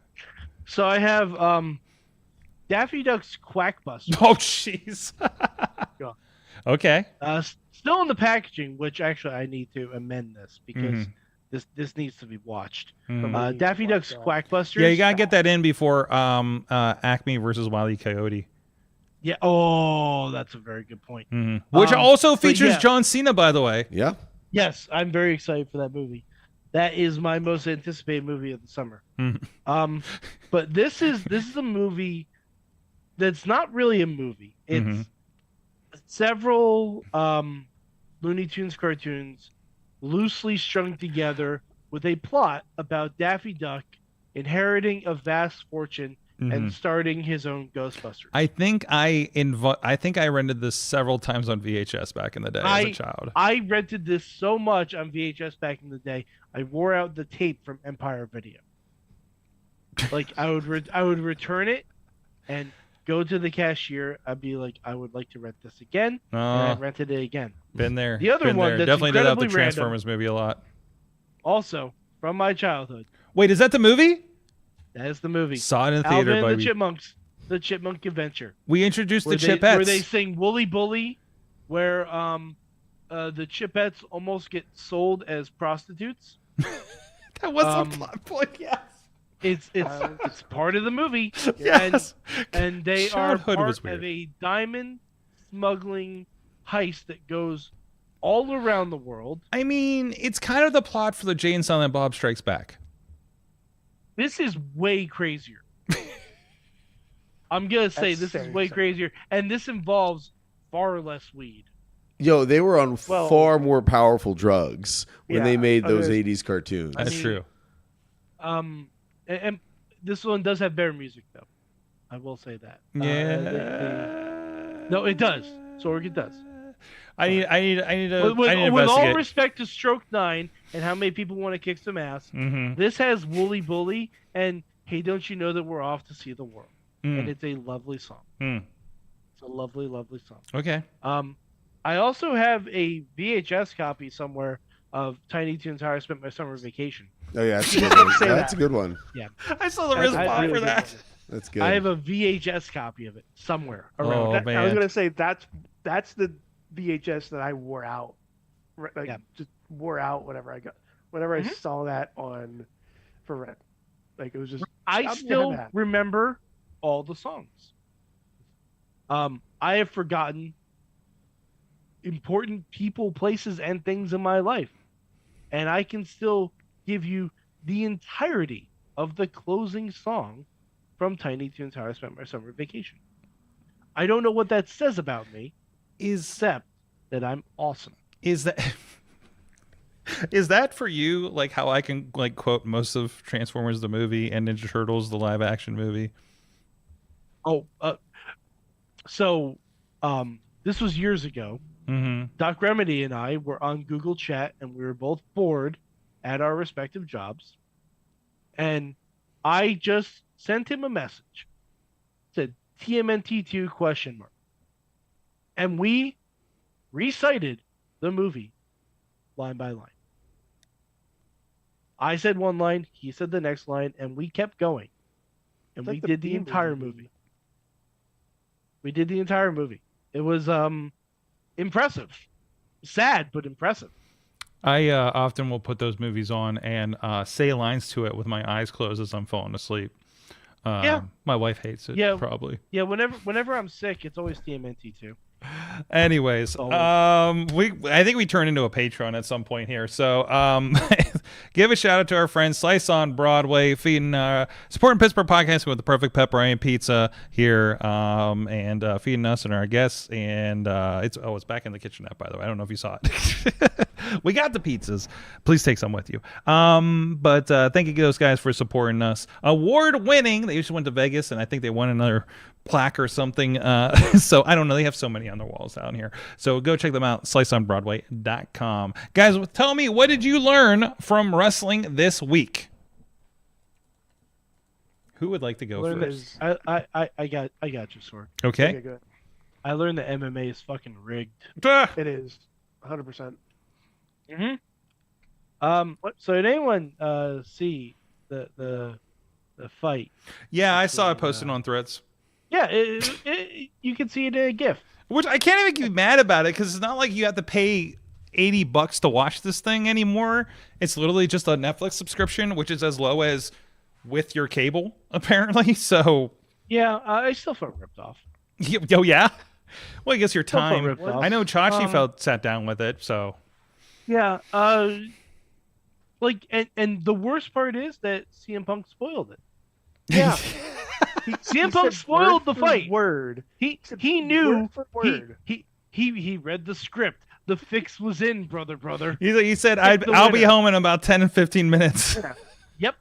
So I have Daffy Duck's Quackbuster. Oh jeez. Okay. Still in the packaging, which actually I need to amend this because this needs to be watched. Daffy Duck's Quackbuster. Yeah, you gotta get that in before Acme versus Wile E. Coyote. Yeah. Oh, that's a very good point. Which also features yeah. John Cena, by the way. Yeah. Yes, I'm very excited for that movie. That is my most anticipated movie of the summer. But this is a movie that's not really a movie. It's several Looney Tunes cartoons loosely strung together with a plot about Daffy Duck inheriting a vast fortune and starting his own Ghostbusters. I think I rented this several times on VHS back in the day as a child. I rented this so much on VHS back in the day. I wore out the tape from Empire Video. Like I would return it and go to the cashier. I'd be like, I would like to rent this again, and I rented it again. Been there. The other one that's definitely did have the incredibly Transformers movie a lot. Also from my childhood. Wait, is that the movie? That is the movie. Saw it in the theater, Alvin and baby. the Chipmunks, the Chipmunk Adventure. We introduced the Chipettes. Where they sing Wooly Bully, where the Chipettes almost get sold as prostitutes. That was a plot point, yes. It's part of the movie. Yes. And they Childhood are was part weird. of a diamond smuggling heist that goes all around the world. I mean, it's kind of the plot for the Jay and Silent Bob Strikes Back. This is way crazier. I'm going to say this is way crazier. And this involves far less weed. Yo, they were on far more powerful drugs when they made those 80s cartoons. That's true. And this one does have better music, though. I will say that. Yeah. No, it does. Sorg, does. I need to With investigate. all respect to Stroke 9 and how many people want to kick some ass, this has Wooly Bully and Hey, Don't You Know That We're Off to See the World? And it's a lovely song. It's a lovely, lovely song. Okay. I also have a VHS copy somewhere of Tiny Toons How I Spent My Summer Vacation. Oh, yeah, that's a good one. That's a good one. Yeah. I saw the response for that. That's good. I have a VHS copy of it somewhere around. Oh, man. I was gonna say that's the VHS that I wore out, just wore out whenever I saw that on for rent. Like it was just. I still remember all the songs. I have forgotten important people, places, and things in my life, and I can still give you the entirety of the closing song from Tiny Toons How I Spent My Summer Vacation. I don't know what that says about me, except that I'm awesome. Is that for you like how I can like quote most of Transformers the movie and Ninja Turtles the live action movie? So this was years ago. Doc Remedy and I were on Google Chat and we were both bored at our respective jobs. And I just sent him a message. Said TMNT2 ? And we recited the movie line by line. I said one line, he said the next line, and we kept going. And we did the entire movie. We did the entire movie. It was impressive, sad but impressive. I often will put those movies on and say lines to it with my eyes closed as I'm falling asleep. Yeah. My wife hates it. Yeah. Probably. Yeah, whenever I'm sick, it's always TMNT too. Anyways, I think we turn into a Patreon at some point here. So give a shout out to our friends Slice on Broadway, feeding supporting Pittsburgh podcasting with the perfect pepperoni pizza here, and feeding us and our guests. And it's back in the kitchenette, by the way. I don't know if you saw it. We got the pizzas. Please take some with you. But thank you those guys for supporting us. Award winning. They just went to Vegas, and I think they won another plaque or something. So I don't know. They have so many on their walls down here. So go check them out. SliceOnBroadway.com. Guys, tell me, what did you learn from wrestling this week? Who would like to go first? I got you, Sword. Okay. Good. I learned that MMA is fucking rigged. It is 100%. So did anyone see the fight? Yeah, I saw it posted on Threads. Yeah, you can see it in a GIF. Which I can't even get mad about it, because it's not like you have to pay $80 to watch this thing anymore. It's literally just a Netflix subscription, which is as low as with your cable, apparently. So yeah, I still felt ripped off. Oh yeah. Well, I guess your Still felt time. ripped off. I know Chachi sat down with it. So yeah, and the worst part is that CM Punk spoiled it. Yeah. CM Punk spoiled the fight. Word. He knew. Word for word. He read the script. The fix was in, brother. he said, "I'll be home in about 10 and 15 minutes." Yeah. Yep.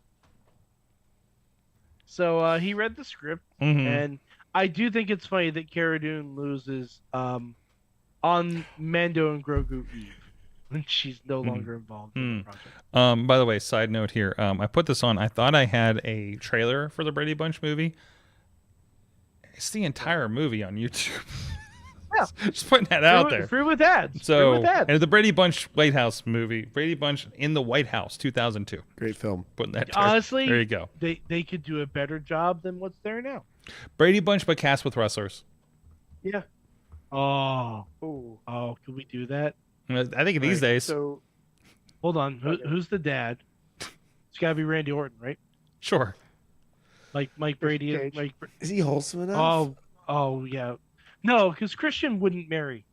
So he read the script, and I do think it's funny that Cara Dune loses on Mando and Grogu Eve when she's no longer involved in the project. By the way, side note here, I put this on. I thought I had a trailer for the Brady Bunch movie. It's the entire movie on YouTube. Yeah. Just putting that out there. Free with ads. So, free with ads. and the Brady Bunch White House movie, Brady Bunch in the White House, 2002. Great film. Putting that Honestly, there you go. They could do a better job than what's there now. Brady Bunch, but cast with wrestlers. Yeah. Oh, Ooh. Could we do that? I think these days. So Hold on. Who's the dad? It's got to be Randy Orton, right? Sure. Mike Brady. Cage. Is he wholesome enough? Oh yeah. No, because Christian wouldn't marry.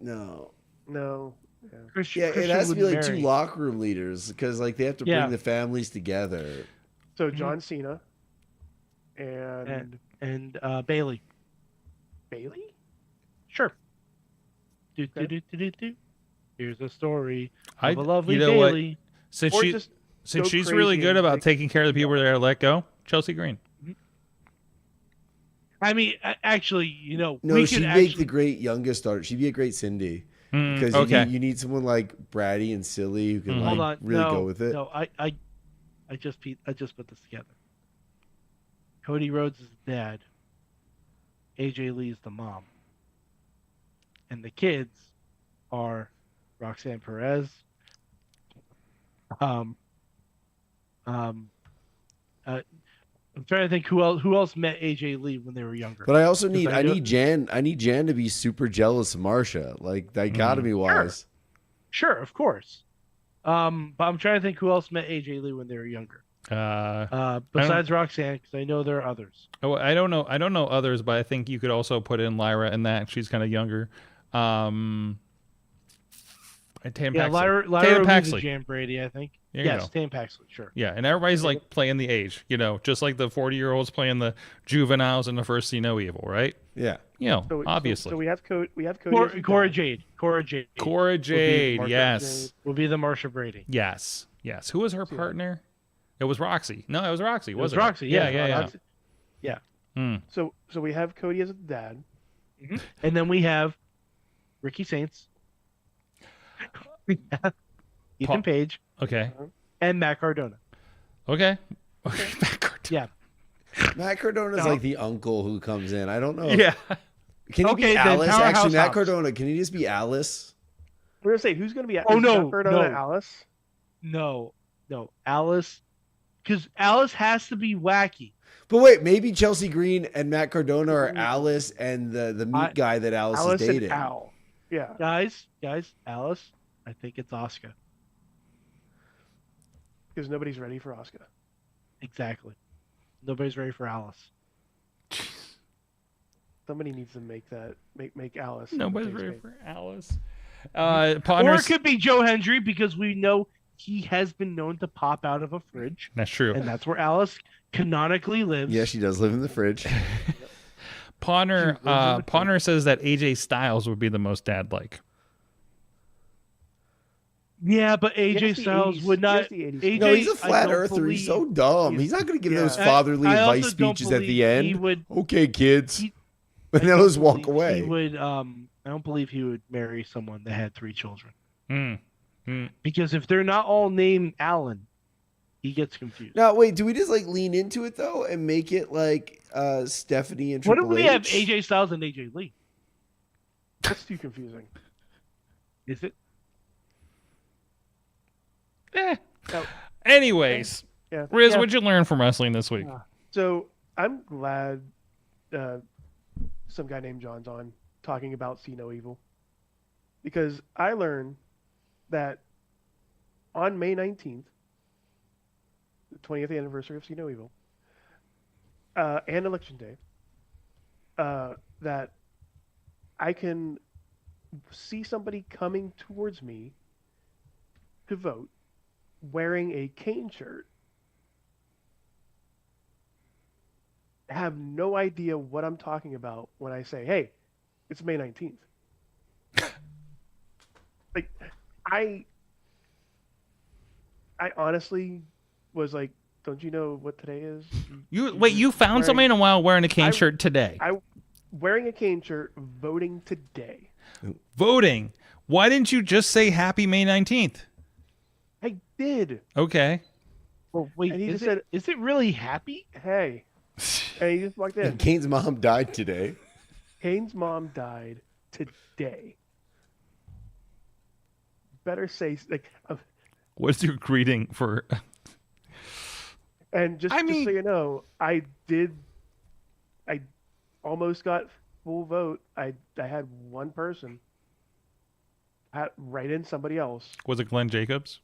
No. no. Yeah. Christian, Yeah, it Christian has to be wouldn't like marry. two locker room leaders, because like they have to Yeah. bring the families together. So John Cena and and Bailey. Bailey. Sure. Do. Here's a story of a lovely you know what? Bailey. Since Or she just since go she's really crazy good and about like- taking care of the people that are let go, Chelsea Green. I mean, actually, No, we she'd could make actually. the great youngest daughter. She'd be a great Cindy. Because okay. you need someone like Bratty and Silly who can Hold like on. really no, go with it. No, I just put this together. Cody Rhodes is the dad. AJ Lee is the mom. And the kids are Roxanne Perez. I'm trying to think who else met AJ Lee when they were younger. But I also 'Cause need I I know- need Jan to be super jealous of Marsha. Like they gotta be wise. Sure, of course. But I'm trying to think who else met AJ Lee when they were younger. Besides Roxanne, because I know there are others. I don't know others, but I think you could also put in Lyra in that. She's kind of younger. Tatum Yeah, Paxley. Lyra Tatum was a Paxley. Jan Brady, I think. There you Yes, go. Tatum Paxley, sure. Yeah, and everybody's like playing the age, just like the 40-year-olds playing the juveniles in the first See No Evil, right? Yeah. Obviously. So we have Cody. We have Cody. as the Cora dad. Jade. Cora Jade. Cora Jade, Marsha yes. Will be the Marsha Brady. Yes. Who was her partner? It was Roxy. No, it was Roxy, It was wasn't it? Roxy, yeah. Yeah. Roxy. Yeah. So we have Cody as the dad. And then we have Ricky Saints. We have Ethan Page Okay. and Matt Cardona. Okay. Yeah. Matt Cardona's No. like the uncle who comes in. I don't know. Yeah. Can he Okay, be then Alice? Powerhouse Actually, Matt Hobbs. Cardona, can he just be Alice? We're gonna say who's gonna be. Oh, is no, Matt Cardona no. Alice. No. Alice. Because Alice has to be wacky. But wait, maybe Chelsea Green and Matt Cardona are Alice and the meat guy that Alice is dating. And Al. Yeah. Guys, Alice, I think it's Oscar. Because nobody's ready for Oscar. Exactly. Nobody's ready for Alice. Somebody needs to make Alice. Nobody's ready for Alice. Or it could be Joe Hendry because we know he has been known to pop out of a fridge. That's true. And that's where Alice canonically lives. Yeah, she does live in the fridge. Pawner says that AJ Styles would be the most dad-like. Yeah, but AJ Styles would not. AJ, no, he's a flat earther. He's so dumb. He's not going to give those fatherly advice speeches at the end. Okay, kids. And they'll just walk away. He would. I don't believe he would marry someone that had 3 children. Because if they're not all named Alan, he gets confused. Now, wait, do we just like lean into it though and make it like Stephanie and Triple H? What if we have AJ Styles and AJ Lee? That's too confusing. Is it? Anyways, Riz, what'd you learn from wrestling this week? So I'm glad some guy named John's on talking about See No Evil, because I learned that on May 19th, the 20th anniversary of See No Evil, and Election Day, that I can see somebody coming towards me to vote wearing a Kane shirt, have no idea what I'm talking about when I say, hey, it's May 19th. Like, I honestly was like, don't you know what today is? You found somebody in a while wearing a Kane shirt today. Wearing a Kane shirt, voting today. Voting? Why didn't you just say happy May 19th? I did. Okay. Well, wait, and he just said, is it really happy? Hey. And he just walked in. And Kane's mom died today. Kane's mom died today. Better say, like... What's your greeting for... And just so you know, I almost got full vote. I had one person write in somebody else. Was it Glenn Jacobs?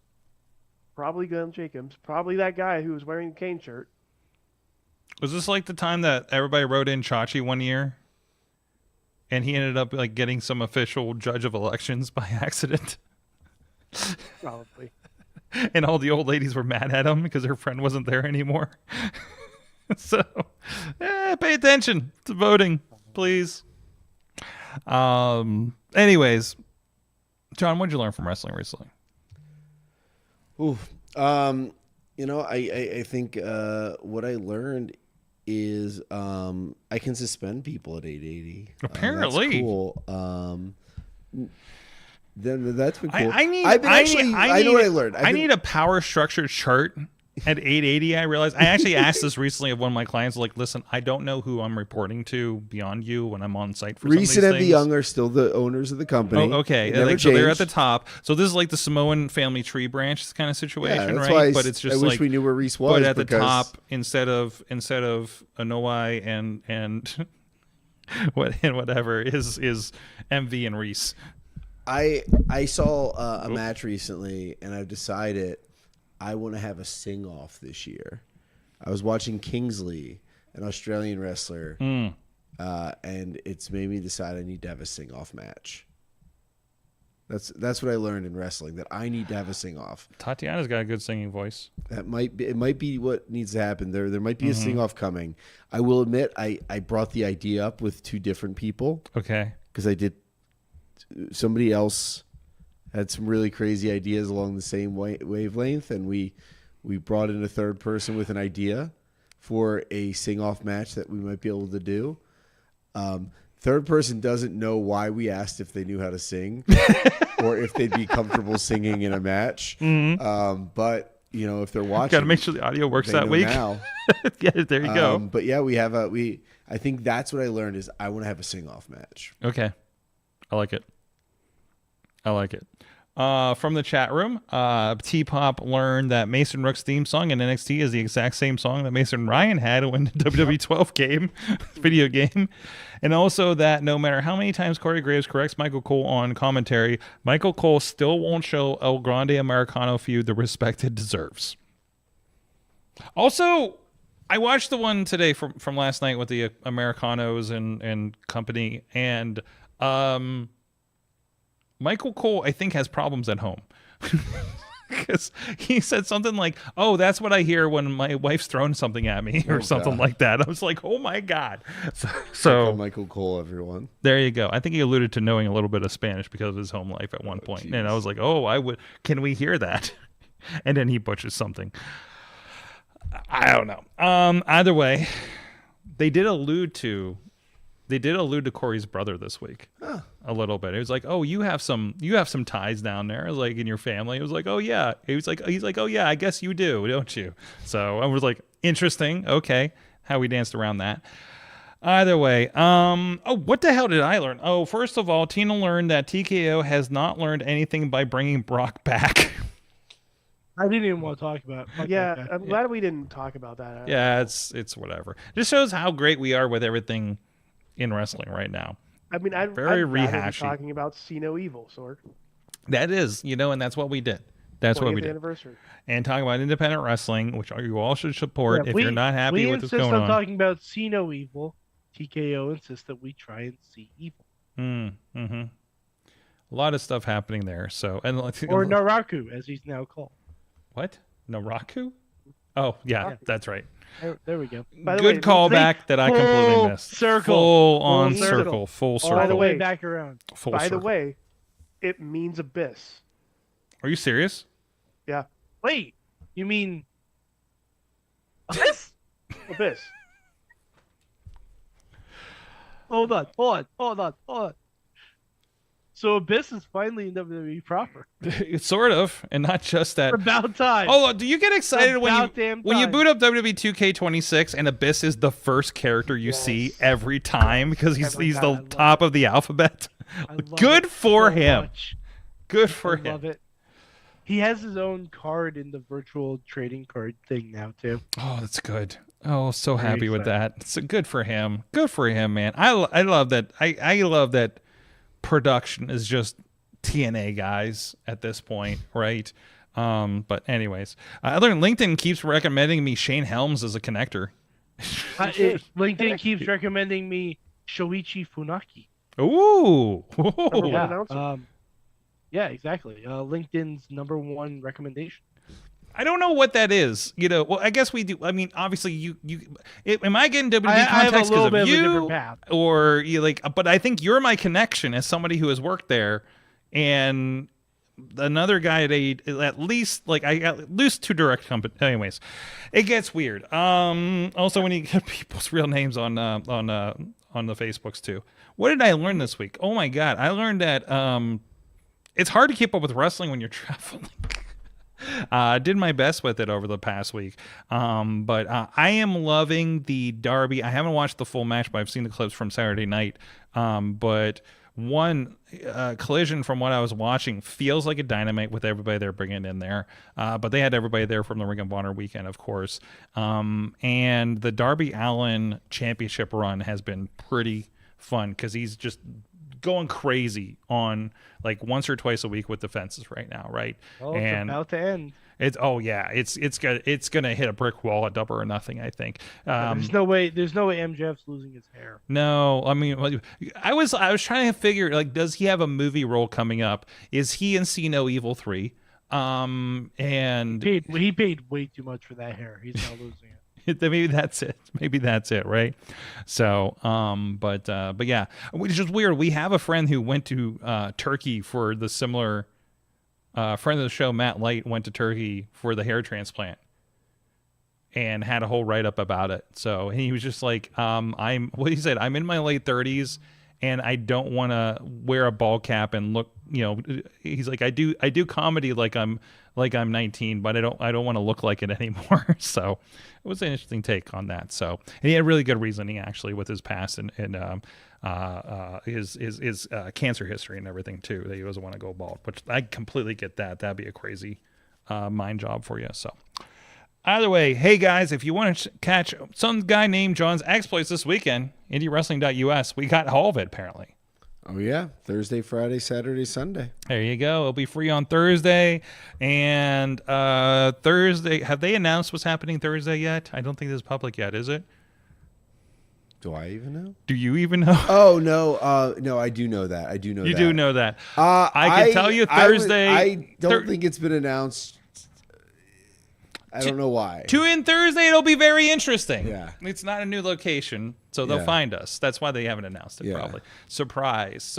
Probably Glenn Jacobs. Probably that guy who was wearing a Kane shirt. Was this like the time that everybody wrote in Chachi one year? And he ended up like getting some official judge of elections by accident? Probably. And all the old ladies were mad at him because her friend wasn't there anymore. So, pay attention to voting, please. Anyways, John, what did you learn from wrestling recently? Ooh, I think what I learned is I can suspend people at 880. Apparently, that's cool. Then that's been cool. I know what I learned. I need a power structure chart at 880. I realized I actually asked this recently of one of my clients. Like, listen, I don't know who I'm reporting to beyond you when I'm on site for Reese some of and these the Young are still the owners of the company. Oh, okay. So they're at the top. So this is like the Samoan family tree branch kind of situation, that's right? Why but it's just I wish we knew where Reese was. But at the top, instead of Anoa'i and whatever is MV and Reese. I saw a match recently, and I've decided I want to have a sing-off this year. I was watching Kingsley, an Australian wrestler, and it's made me decide I need to have a sing-off match. That's what I learned in wrestling, that I need to have a sing-off. Tatiana's got a good singing voice. It might be what needs to happen. There might be a sing-off coming. I will admit I brought the idea up with 2 different people. Okay. Because I did. Somebody else had some really crazy ideas along the same wavelength, and we brought in a third person with an idea for a sing-off match that we might be able to do. Third person doesn't know why we asked if they knew how to sing or if they'd be comfortable singing in a match. But if they're watching, got to make sure the audio works that week. Now. Yeah, there you go. But yeah, I think that's what I learned is I want to have a sing-off match. Okay. I like it. From the chat room, T-Pop learned that Mason Rook's theme song in NXT is the exact same song that Mason Ryan had when the WWE 12 video game. And also that no matter how many times Corey Graves corrects Michael Cole on commentary, Michael Cole still won't show El Grande Americano feud the respect it deserves. Also, I watched the one today from last night with the Americanos and company, and Michael Cole, I think, has problems at home. Because he said something like, "Oh, that's what I hear when my wife's throwing something at me," or something like that. I was like, "Oh my god!" So Michael Cole, everyone. There you go. I think he alluded to knowing a little bit of Spanish because of his home life at one point, geez. and I was like, "Oh, I would. Can we hear that?" And then he butchers something. I don't know. Either way, they did allude to Corey's brother this week a little bit. It was like, "Oh, you have some ties down there, like in your family." It was like, "Oh yeah." He's like, "Oh yeah, I guess you do, don't you?" So I was like, "Interesting. Okay, how we danced around that." Either way, what the hell did I learn? Oh, first of all, Tina learned that TKO has not learned anything by bringing Brock back. I didn't even want to talk about it. Yeah, I'm glad we didn't talk about that. Yeah, it's whatever. Just shows how great we are with everything in wrestling right now. I mean, I'd Very rather be rehashy. talking about See No Evil, Sorg. That is, and that's what we did. That's what we 20th did. Anniversary. And talking about independent wrestling, which you all should support if you're not happy with what's we going insist on on. talking about See No Evil. TKO insists that we try and see evil. Mm-hmm. A lot of stuff happening there. So Or Naraku, as he's now called. What? Naraku? Oh, yeah, that's right. There we go. By the Good way, callback that I completely missed. Circle. Full on Full circle. Full circle. All the way back around. Full By circle. the way, it means abyss. Are you serious? Yeah, Wait, you mean Abyss? abyss. Hold on. So Abyss is finally in WWE proper. It's sort of, and not just that. About time. Oh, do you get excited when About damn you time. boot up WWE 2K26 and Abyss is the first character you see every time because he's Every time. I the love top of the alphabet? I love Good it for so him. much. Good for I him. love it. He has his own card in the virtual trading card thing now too. Oh, that's good. Oh, so Very happy with excited. that. So good for him. Good for him, man. I love that. I love that production is just TNA guys at this point, right? But anyways, I learned LinkedIn keeps recommending me Shane Helms as a connector. LinkedIn keeps recommending me Shoichi Funaki. Ooh. Number one Yeah, announcer. yeah, exactly. LinkedIn's #1 recommendation. I don't know what that is. Well, I guess we do. I mean, obviously, am I getting WWE I have a context little because of bit of a different you, path. or you like? But I think you're my connection as somebody who has worked there, and another guy at least two direct company. Anyways, it gets weird. Also, when you get people's real names on the Facebooks too. What did I learn this week? Oh my god, I learned that it's hard to keep up with wrestling when you're traveling. Did my best with it over the past week. But I am loving the Derby. I haven't watched the full match, but I've seen the clips from Saturday night. But one Collision, from what I was watching, feels like a Dynamite with everybody they're bringing in there. But they had everybody there from the Ring of Honor weekend, of course. And the Darby Allin championship run has been pretty fun because he's just going crazy on like once or twice a week with defenses right now, right? Oh, And it's about to end. it's gonna hit a brick wall at Double or Nothing, I think. There's no way MJF's losing his hair. No, I mean, I was trying to figure, like, does he have a movie role coming up? Is he in See No Evil 3? And He paid way too much for that hair. He's not losing it. maybe that's it, right? So, but yeah, which is weird. We have a friend who went to Turkey for the similar. Friend of the show, Matt Light, went to Turkey for the hair transplant and had a whole write up about it. So he was just like, he said, I'm in my late 30s and I don't want to wear a ball cap and look he's like, I do comedy like I'm 19, but I don't want to look like it anymore. So it was an interesting take on that. So, and he had really good reasoning actually with his past and his cancer history and everything too, that he doesn't want to go bald, which I completely get that. That'd be a crazy mind job for you. So either way, hey guys, if you want to catch some guy named John's exploits this weekend, IndieWrestling.us, we got all of it apparently. Oh yeah, Thursday, Friday, Saturday, Sunday. There you go. It'll be free on Thursday. And Thursday, have they announced what's happening Thursday yet? I don't think this is public yet, is it? Do I even know? Do you even know? Oh no, no, I do know that. I do know that. You do know that. I can tell you Thursday. I don't think it's been announced. I don't know why. Tune in Thursday. It'll be very interesting. Yeah. It's not a new location, so they'll find us. That's why they haven't announced it, probably. Surprise.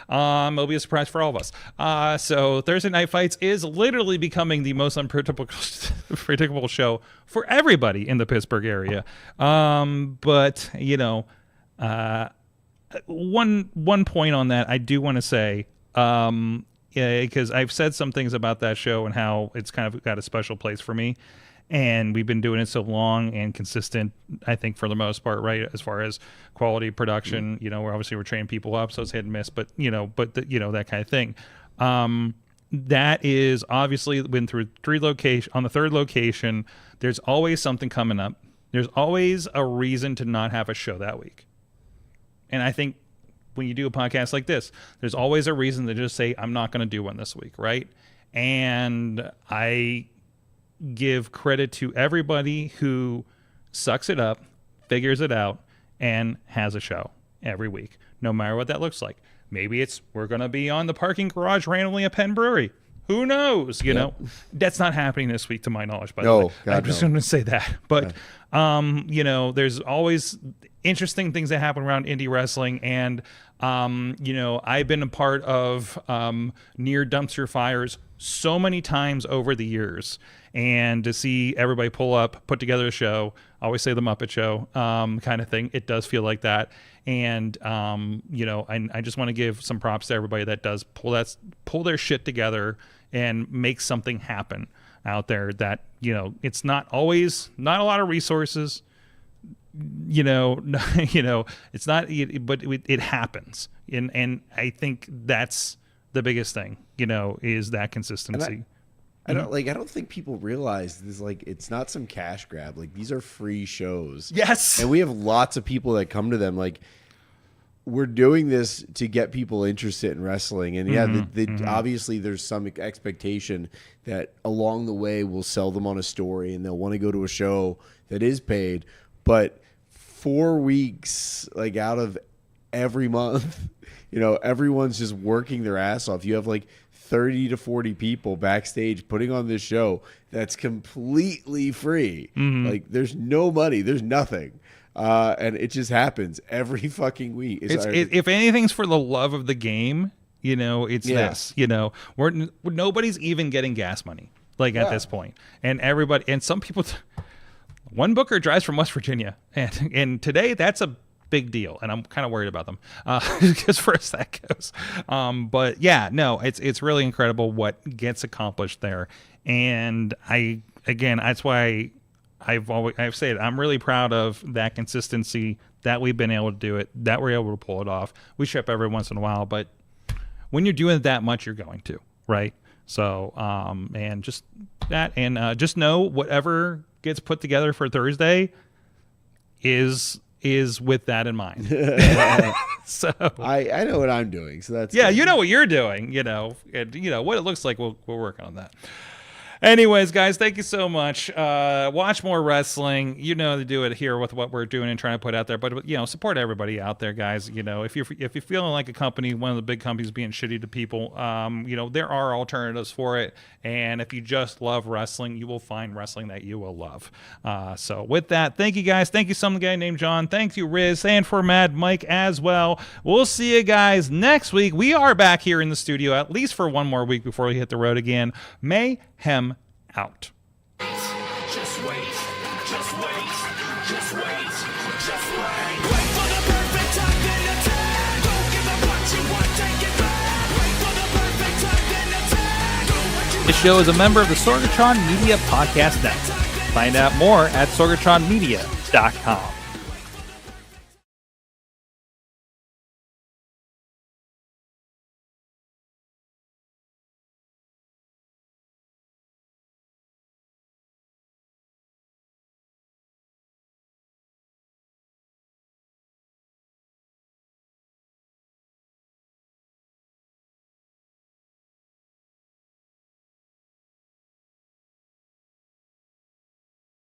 It'll be a surprise for all of us. So Thursday Night Fights is literally becoming the most unpredictable show for everybody in the Pittsburgh area. But, one point on that I do want to say, because I've said some things about that show and how it's kind of got a special place for me. And we've been doing it so long and consistent, I think, for the most part, right? As far as quality production, we're training people up, so it's hit and miss, but that kind of thing. That is obviously been through 3 locations. On the 3rd location, there's always something coming up. There's always a reason to not have a show that week. And I think when you do a podcast like this, there's always a reason to just say, I'm not going to do one this week, right? And I give credit to everybody who sucks it up, figures it out, and has a show every week, no matter what that looks like. Maybe it's we're going to be on the parking garage randomly at Penn Brewery. Who knows? That's not happening this week to my knowledge, by the way. I'm just going to say that. But, there's always interesting things that happen around indie wrestling. And, I've been a part of near dumpster fires so many times over the years. And to see everybody pull up, put together a show, I always say the Muppet Show kind of thing. It does feel like that. And, I just want to give some props to everybody that does pull their shit together and make something happen out there that, it's not always, not a lot of resources, it's not, but it happens. And I think that's the biggest thing, is that consistency. I don't think people realize this. It's not some cash grab. These are free shows. Yes. And we have lots of people that come to them. We're doing this to get people interested in wrestling. And obviously there's some expectation that along the way we'll sell them on a story and they'll want to go to a show that is paid. But 4 weeks, out of every month, everyone's just working their ass off. You have 30 to 40 people backstage putting on this show that's completely free. There's no money, there's nothing. And it just happens every fucking week. If anything's for the love of the game, it's this. Nobody's even getting gas money at this point. And everybody, and some people, one booker drives from West Virginia, and today that's a big deal, and I'm kind of worried about them as far as that goes. But yeah, no, it's really incredible what gets accomplished there, and that's why I've said I'm really proud of that consistency, that we've been able to do it, that we're able to pull it off. We ship every once in a while, but when you're doing it that much, you're going to, right? So, and just that, and just know whatever gets put together for Thursday is with that in mind. So I know what I'm doing. So that's good. You know what you're doing, and what it looks like. We're working on that. Anyways, guys, thank you so much. Watch more wrestling. To do it here with what we're doing and trying to put out there. But support everybody out there, guys. If you're feeling like a company, one of the big companies being shitty to people, there are alternatives for it. And if you just love wrestling, you will find wrestling that you will love. So with that, thank you guys. Thank you, some guy named John. Thank you, Riz, and for Mad Mike as well. We'll see you guys next week. We are back here in the studio at least for one more week before we hit the road again. Mayhem out. Just wait, just wait, just wait, just wait. Wait for the perfect time, then attack. Don't give up what you want, take it back. show is a member of the Sorgatron Media Podcast Network. Find out more at sorgatronmedia.com.